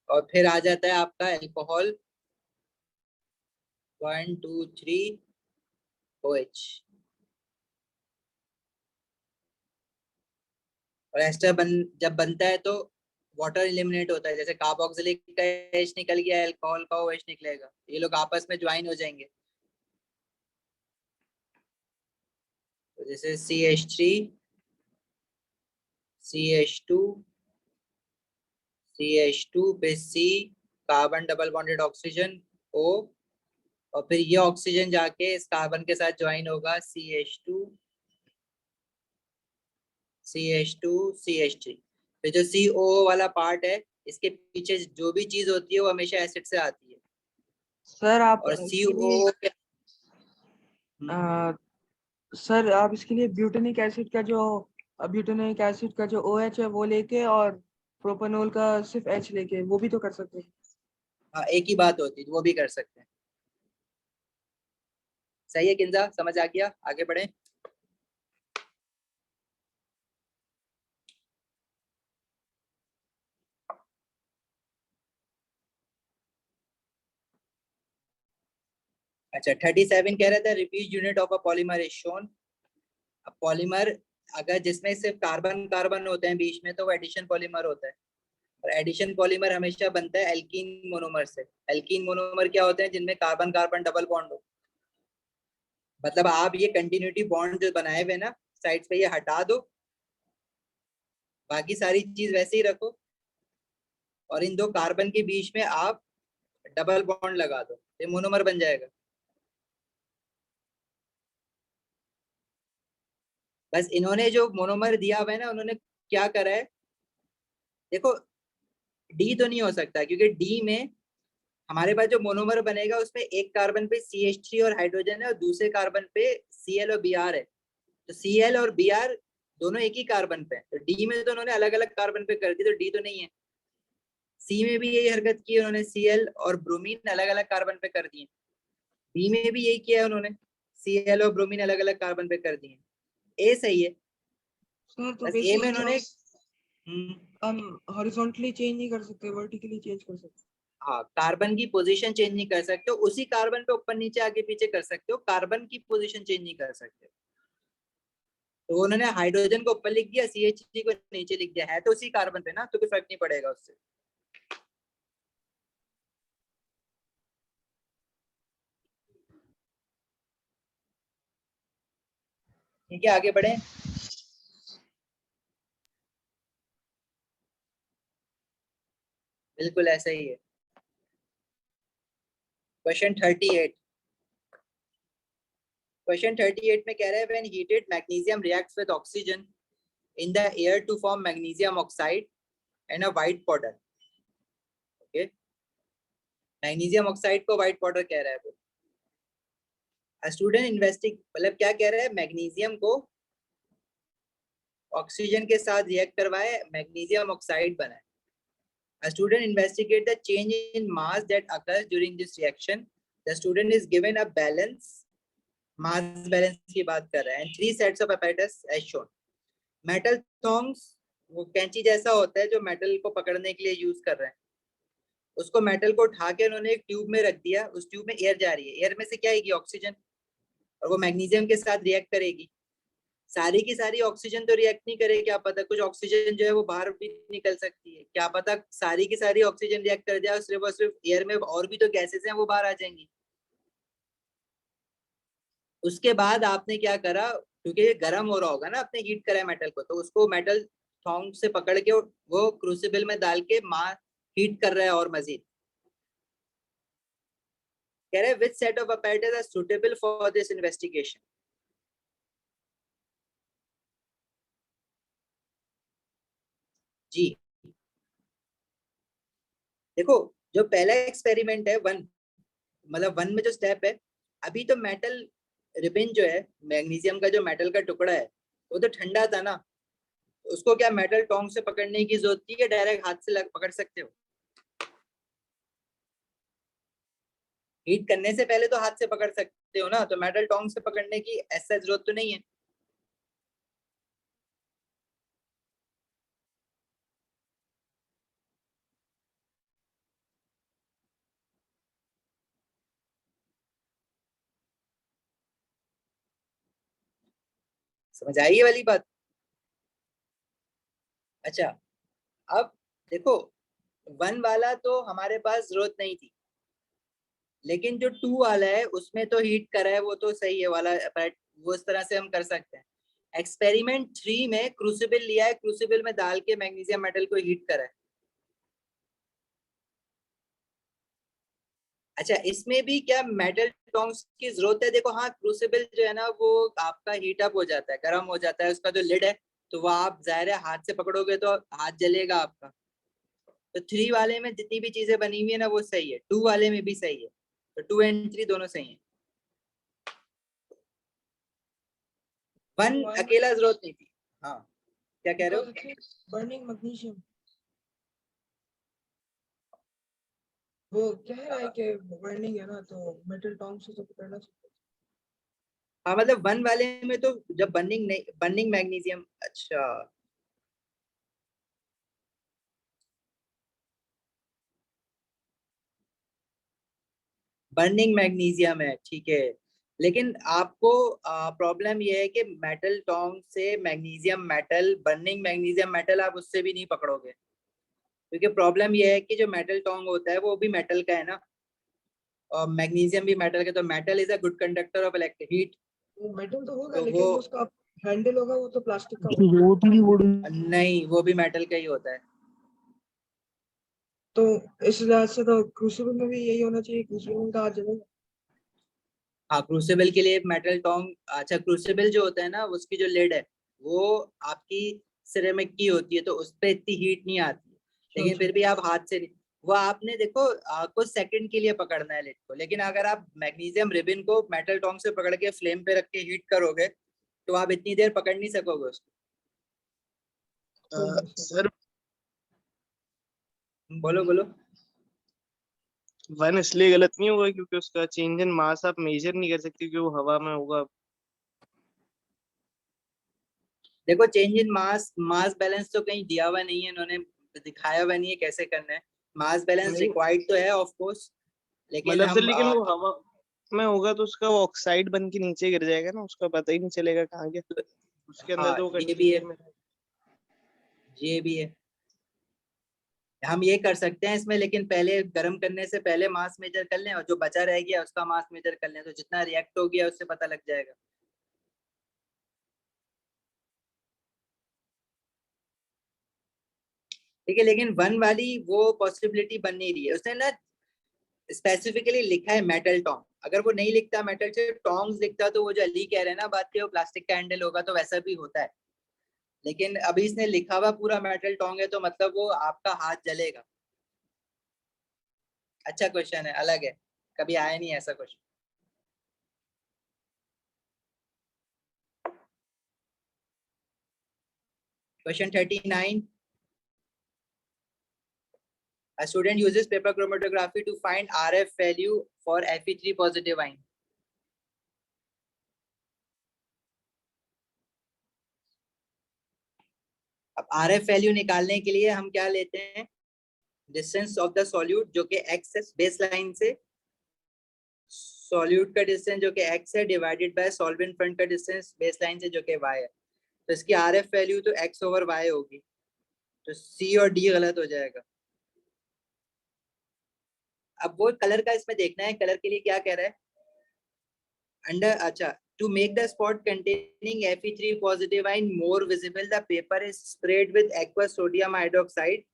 और फिर आ जाता है आपका अल्कोहल 1 2 3 OH। और एस्टर जब बनता है तो वाटर एलिमिनेट होता है, जैसे कार्बोक्सिलिक का H निकल गया, अल्कोहल का OH निकलेगा, ये लोग आपस में ज्वाइन हो जाएंगे। तो जैसे CH3 CH2 पे C, carbon double bonded oxygen O, और फिर ये ऑक्सीजन जाके इस कार्बन के साथ ज्वाइन होगा CH2 फिर जो CO वाला पार्ट है, इसके पीछे जो भी चीज होती है वो हमेशा एसिड से आती है। सर आप और इसके CO लिए के सर आप इसके लिए ब्यूटेनिक एसिड का जो OH है वो लेके और प्रोपेनॉल का सिर्फ H लेके वो भी तो कर सकते हैं। हाँ, एक ही बात होती है, वो भी कर सकते हैं। सही है किंजा, समझ आ गया? आगे बढ़े। अच्छा, 37 कह रहा था repeat unit of a polymer is shown. Polymer अगर जिसमें सिर्फ कार्बन कार्बन होते हैं बीच में तो वो एडिशन पॉलीमर होता है, और एडिशन पॉलीमर हमेशा बनता है एल्कीन मोनोमर से। एल्कीन मोनोमर क्या होते हैं? जिनमें कार्बन कार्बन डबल बॉन्ड हो। मतलब आप ये कंटिन्यूटी बॉन्ड जो बनाए हुए ना साइड्स पे, ये हटा दो, बाकी सारी चीज वैसे ही रखो, और इन दो कार्बन के बीच में आप डबल बॉन्ड लगा दो, ये मोनोमर बन जाएगा। बस इन्होंने जो मोनोमर दिया हुआ है ना, उन्होंने क्या करा है, देखो डी तो नहीं हो सकता, क्योंकि डी में हमारे पास जो मोनोमर बनेगा उसमें एक कार्बन पे CH3 और हाइड्रोजन है, और दूसरे कार्बन पे Cl और Br है। तो Cl और Br दोनों एक ही कार्बन पे है, तो डी में तो उन्होंने अलग अलग कार्बन पे कर दी, तो डी तो नहीं है। सी में भी यही हरकत की उन्होंने, Cl और ब्रोमीन अलग अलग कार्बन पे कर दिए। बी में भी यही किया है उन्होंने, Cl और ब्रोमीन अलग अलग कार्बन पे कर दिए। ए सही है। सर तो बस ए में बेसिकली उन्होंने हम हॉरिजॉन्टली चेंज नहीं कर सकते, वर्टिकली चेंज कर सकते। हाँ, कार्बन की पोजीशन चेंज नहीं कर सकते हो, उसी कार्बन पे ऊपर नीचे आगे पीछे कर सकते हो, कार्बन की पोजीशन चेंज नहीं कर सकते। तो उन्होंने हाइड्रोजन को ऊपर लिख दिया, CH3 को नीचे लिख दिया, है तो उसी कार्बन पे ना, तो कोई फर्क नहीं पड़ेगा उससे। ठीक है, आगे बढ़े। बिल्कुल ऐसा ही है। क्वेश्चन 38। क्वेश्चन 38 में कह रहा है when heated magnesium reacts with oxygen in the air to form magnesium oxide and a white powder. Okay, magnesium oxide को व्हाइट पाउडर कह रहा है वो। स्टूडेंट इन्वेस्टिग मतलब क्या कह रहा है, मैग्नीशियम को ऑक्सीजन के साथ रिएक्ट करवाए, मैग्नीशियम ऑक्साइड बनाए। A student investigate the change in mass that occurs during this reaction. The student is given a balance, mass balance की बात कर रहा है, and 3 sets of apparatus as shown. Metal thongs वो कैंची जैसा होता है जो मेटल को पकड़ने के लिए यूज कर रहे हैं। उसको मेटल को उठा के उन्होंने एक ट्यूब में रख दिया, उस ट्यूब में एयर जा रही है, एयर में से क्या आएगी? ऑक्सीजन, और वो मैग्नीशियम के साथ रिएक्ट करेगी। सारी की सारी ऑक्सीजन तो रिएक्ट नहीं करे, क्या पता कुछ ऑक्सीजन जो है वो बाहर भी निकल सकती है, क्या पता सारी की सारी ऑक्सीजन रिएक्ट कर जाए, सिर्फ और सिर्फ एयर में और भी तो गैसेस हैं वो बाहर आ जाएंगी। उसके बाद आपने क्या करा, क्योंकि ये गर्म हो रहा होगा ना, आपने हीट करा है मेटल को, तो उसको मेटल थॉन्ग से पकड़ के वो क्रूसिबल में डाल के हीट कर रहा है और मजीद। कह रहे which set of apparatus are suitable for this investigation. जी देखो, जो पहला एक्सपेरिमेंट है वन, मतलब वन में जो स्टेप है, अभी तो मेटल रिबिन जो है, मैग्नीशियम का जो मेटल का टुकड़ा है वो तो ठंडा था ना, उसको क्या मेटल टोंग से पकड़ने की जरूरत थी, या डायरेक्ट हाथ से पकड़ सकते हो? हीट करने से पहले तो हाथ से पकड़ सकते हो ना, तो मेटल टोंग से पकड़ने की ऐसा जरूरत तो नहीं है। समझ आई ये वाली बात? अच्छा, अब देखो, वन वाला तो हमारे पास जरूरत नहीं थी, लेकिन जो टू वाला है उसमें तो हीट करा है, वो तो सही है वाला apparatus, वो इस तरह से हम कर सकते हैं। एक्सपेरिमेंट 3 में क्रूसिबल लिया है, क्रूसिबल में डाल के मैग्नीशियम मेटल को हीट करा है। अच्छा, इसमें भी क्या मेटल टोंग्स की जरूरत है? देखो हाँ, क्रूसिबल जो है ना वो आपका हीट अप हो जाता है, गर्म हो जाता है, उसका जो लिड है, तो वो आप जाहिर है हाथ से पकड़ोगे तो हाथ जलेगा आपका। तो 3 वाले में जितनी भी चीजें बनी हुई है ना वो सही है, 2 वाले में भी सही है, तो 2 एंड 3 दोनों सही है। 1 अकेला जरूरत नहीं थी। हाँ, क्या कह रहे हो? बर्निंग मैग्नीशियम, वो कह रहा है कि बर्निंग है ना, तो मेटल टोंग से तो पकड़ना चाहिए। हाँ मतलब 1 वाले में तो जब बर्निंग नहीं, बर्निंग मैग्नीशियम, अच्छा बर्निंग मैग्नीशियम है, ठीक है। लेकिन आपको प्रॉब्लम ये है कि मेटल टोंग से magnesium metal, burning magnesium metal आप उससे भी नहीं पकड़ोगे, क्योंकि प्रॉब्लम ये है कि जो मेटल टोंग होता है वो भी मेटल का है ना, और मैग्नीशियम भी मेटल का, तो metal is a good conductor of electric heat. वो मेटल तो होगा, तो वो लेकिन जो उसका हैंडल होगा वो तो प्लास्टिक का होगा। नहीं, वो भी मेटल का ही होता है। तो इस लिहाज से तो क्रूसिबल में भी यही होना चाहिए, क्रूसिबल में कहा चलेगा। हाँ, क्रूसिबल के लिए मेटल टोंग, अच्छा क्रूसिबल जो होता है ना उसकी जो लिड है वो आपकी सिरेमिक की होती है, तो उस पर इतनी हीट नहीं आती है, लेकिन अच्छा, फिर भी आप हाथ से नहीं, वो आपने देखो कुछ सेकंड के लिए पकड़ना है लिड को, लेकिन अगर आप मैग्नीशियम रिबन को मेटल टोंग से पकड़ के फ्लेम पे रख के हीट करोगे तो आप इतनी देर पकड़ नहीं सकोगे उसको। सर बोलो बोलो। 1 इसलिए गलत नहीं होगा क्योंकि उसका चेंज इन मास आप मेजर नहीं कर सकते क्योंकि वो हवा में होगा। देखो change in mass, mass balance तो कहीं दिया हुआ नहीं है, इन्होंने दिखाया हुआ नहीं है कैसे करना है। मास बैलेंस नहीं रिक्वायर्ड तो है ऑफ कोर्स, लेकिन मतलब सर, हम लेकिन वो हवा में होगा तो उसका वो ऑक्साइड बन के नीचे गिर जाएगा ना, उसका पता ही नहीं चलेगा कहाँ गया। उसके अंदर हाँ तो वो ये भी है, कंटेनर में। ये भी है, हम ये कर सकते हैं इसमें, लेकिन पहले गर्म करने से पहले मास मेजर कर लें और जो बचा रह गया उसका मास मेजर कर लें, तो जितना रिएक्ट हो गया उससे पता लग जाएगा। ठीक है, लेकिन 1 वाली वो पॉसिबिलिटी बन नहीं रही है, उसने ना स्पेसिफिकली लिखा है मेटल टोंग, अगर वो नहीं लिखता मेटल से टोंग्स लिखता तो वो जो अली कह रहे हैं ना बात के, वो प्लास्टिक का हैंडल होगा तो वैसा भी होता है, लेकिन अभी इसने लिखा हुआ पूरा मेटल टोंग है तो मतलब वो आपका हाथ जलेगा। अच्छा क्वेश्चन है, अलग है, कभी आया नहीं ऐसा question. Question 39, a student uses paper chromatography to find RF value for Fe3 positive ion. अब RF वैल्यू निकालने के लिए हम क्या लेते हैं, डिस्टेंस ऑफ द सॉल्यूट जो कि x है बेस लाइन से, सॉल्यूट का डिस्टेंस जो कि x है डिवाइडेड बाय सॉल्वेंट फ्रंट का डिस्टेंस बेस लाइन से जो कि y है, तो इसकी RF वैल्यू तो x ओवर y होगी, तो C और D गलत हो जाएगा। अब वो कलर का इसमें देखना है, कलर के लिए क्या कह रहा है अंडर, अच्छा, to make the spot containing Fe3 positive ion more visible, the paper is sprayed with aqueous sodium hydroxide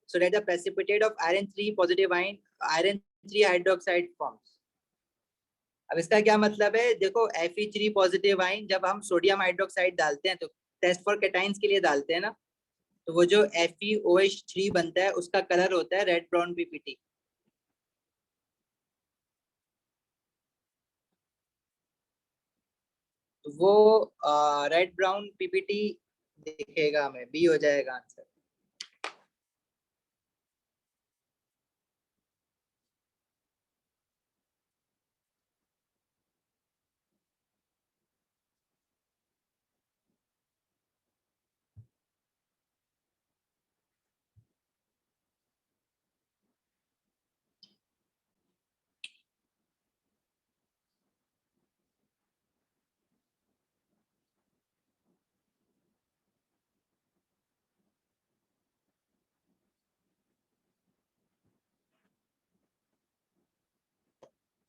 so that the precipitate of iron 3 positive ion, iron 3 hydroxide forms. अब इसका क्या मतलब है, देखो Fe3 पॉजिटिव आइन जब हम sodium hydroxide डालते हैं तो टेस्ट फॉर कैटाइंस के लिए डालते हैं ना, तो वो जो FeOH3 बनता है उसका कलर होता है रेड ब्राउन पीपीटी। तो वो रेड ब्राउन पीपीटी दिखेगा हमें, बी हो जाएगा आंसर।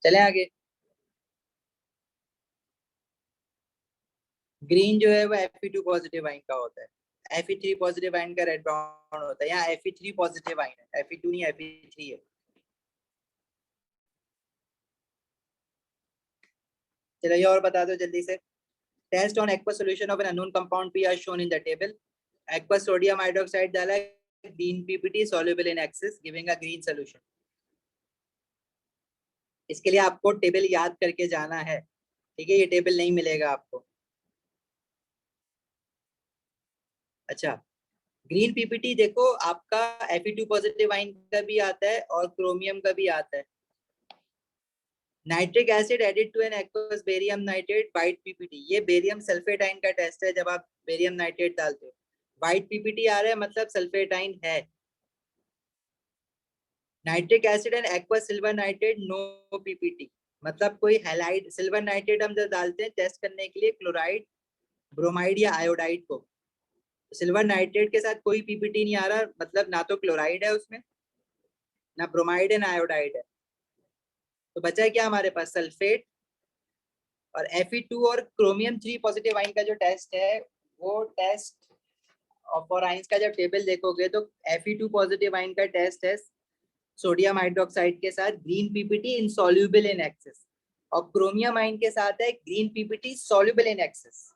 चले आगे। ग्रीन जो है वो Fe2 पॉजिटिव आयन का होता है, Fe3 पॉजिटिव आयन का रेड ब्राउन होता है। यहाँ Fe3 पॉजिटिव आयन है, Fe2 नहीं Fe3 है। चलिए और बता दो जल्दी से। Test on aqua solution of an unknown compound P are shown in the table. Aqua sodium hydroxide डाला है, green PPT soluble in excess giving a green solution. इसके लिए आपको टेबल याद करके जाना है, ठीक है, ये टेबल नहीं मिलेगा आपको। अच्छा, ग्रीन PPT देखो आपका Fe2 पॉजिटिव आयन का भी आता है और क्रोमियम का भी आता है। Nitric acid added to an aqueous barium nitrate white PPT, ये बेरियम सल्फेट आयन का टेस्ट है। जब आप बेरियम नाइट्रेट डालते हो वाइट PPT आ रहा है, मतलब सल्फेट आयन है। Nitric acid and aqueous silver nitrate no PPT, मतलब कोई हैलाइड सिल्वर नाइट्रेट हम जब डालते हैं टेस्ट करने के लिए क्लोराइड, ब्रोमाइड या आयोडाइड को, सिल्वर नाइट्रेट के साथ कोई PPT नहीं आ रहा, मतलब ना तो क्लोराइड है उसमें, ना ब्रोमाइड है, ना आयोडाइड है। तो बचा है क्या हमारे पास, सल्फेट और Fe2 और क्रोमियम 3 पॉजिटिव आयन का जो टेस्ट है वो टेस्ट फॉर आयंस का जब टेबल देखोगे तो Fe2 पॉजिटिव आयन का टेस्ट है सोडियम हाइड्रोक्साइड के साथ green PPT insoluble in excess, और क्रोमियम आयन के साथ है green PPT soluble in access.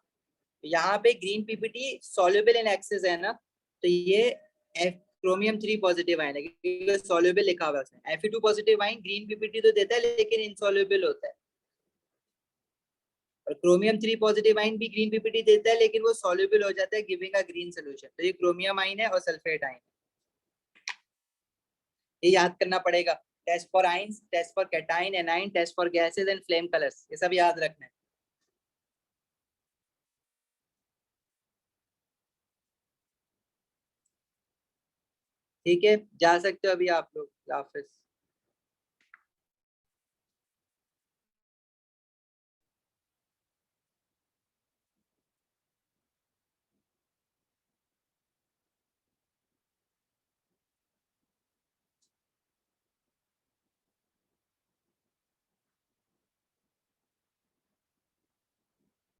यहाँ पे green PPT soluble in access है ना, तो ये क्रोमियम 3 पॉजिटिव आयन है क्योंकि सॉल्युबल लिखा हुआ है उसमें। Fe2 positive ion green PPT तो देता है लेकिन इनसॉल्युबल होता है, और क्रोमियम 3 पॉजिटिव आयन भी ग्रीन PPT देता है लेकिन वो सॉल्युबल हो जाता है गिविंग अ ग्रीन सॉल्यूशन। तो ये क्रोमियम आयन है और सल्फेट आयन, ये याद करना पड़ेगा। Test for ions, test for cation, anion, test for gases and flame colours, ये सब याद रखना है। ठीक है, जा सकते हो अभी आप लोग। हाफिज।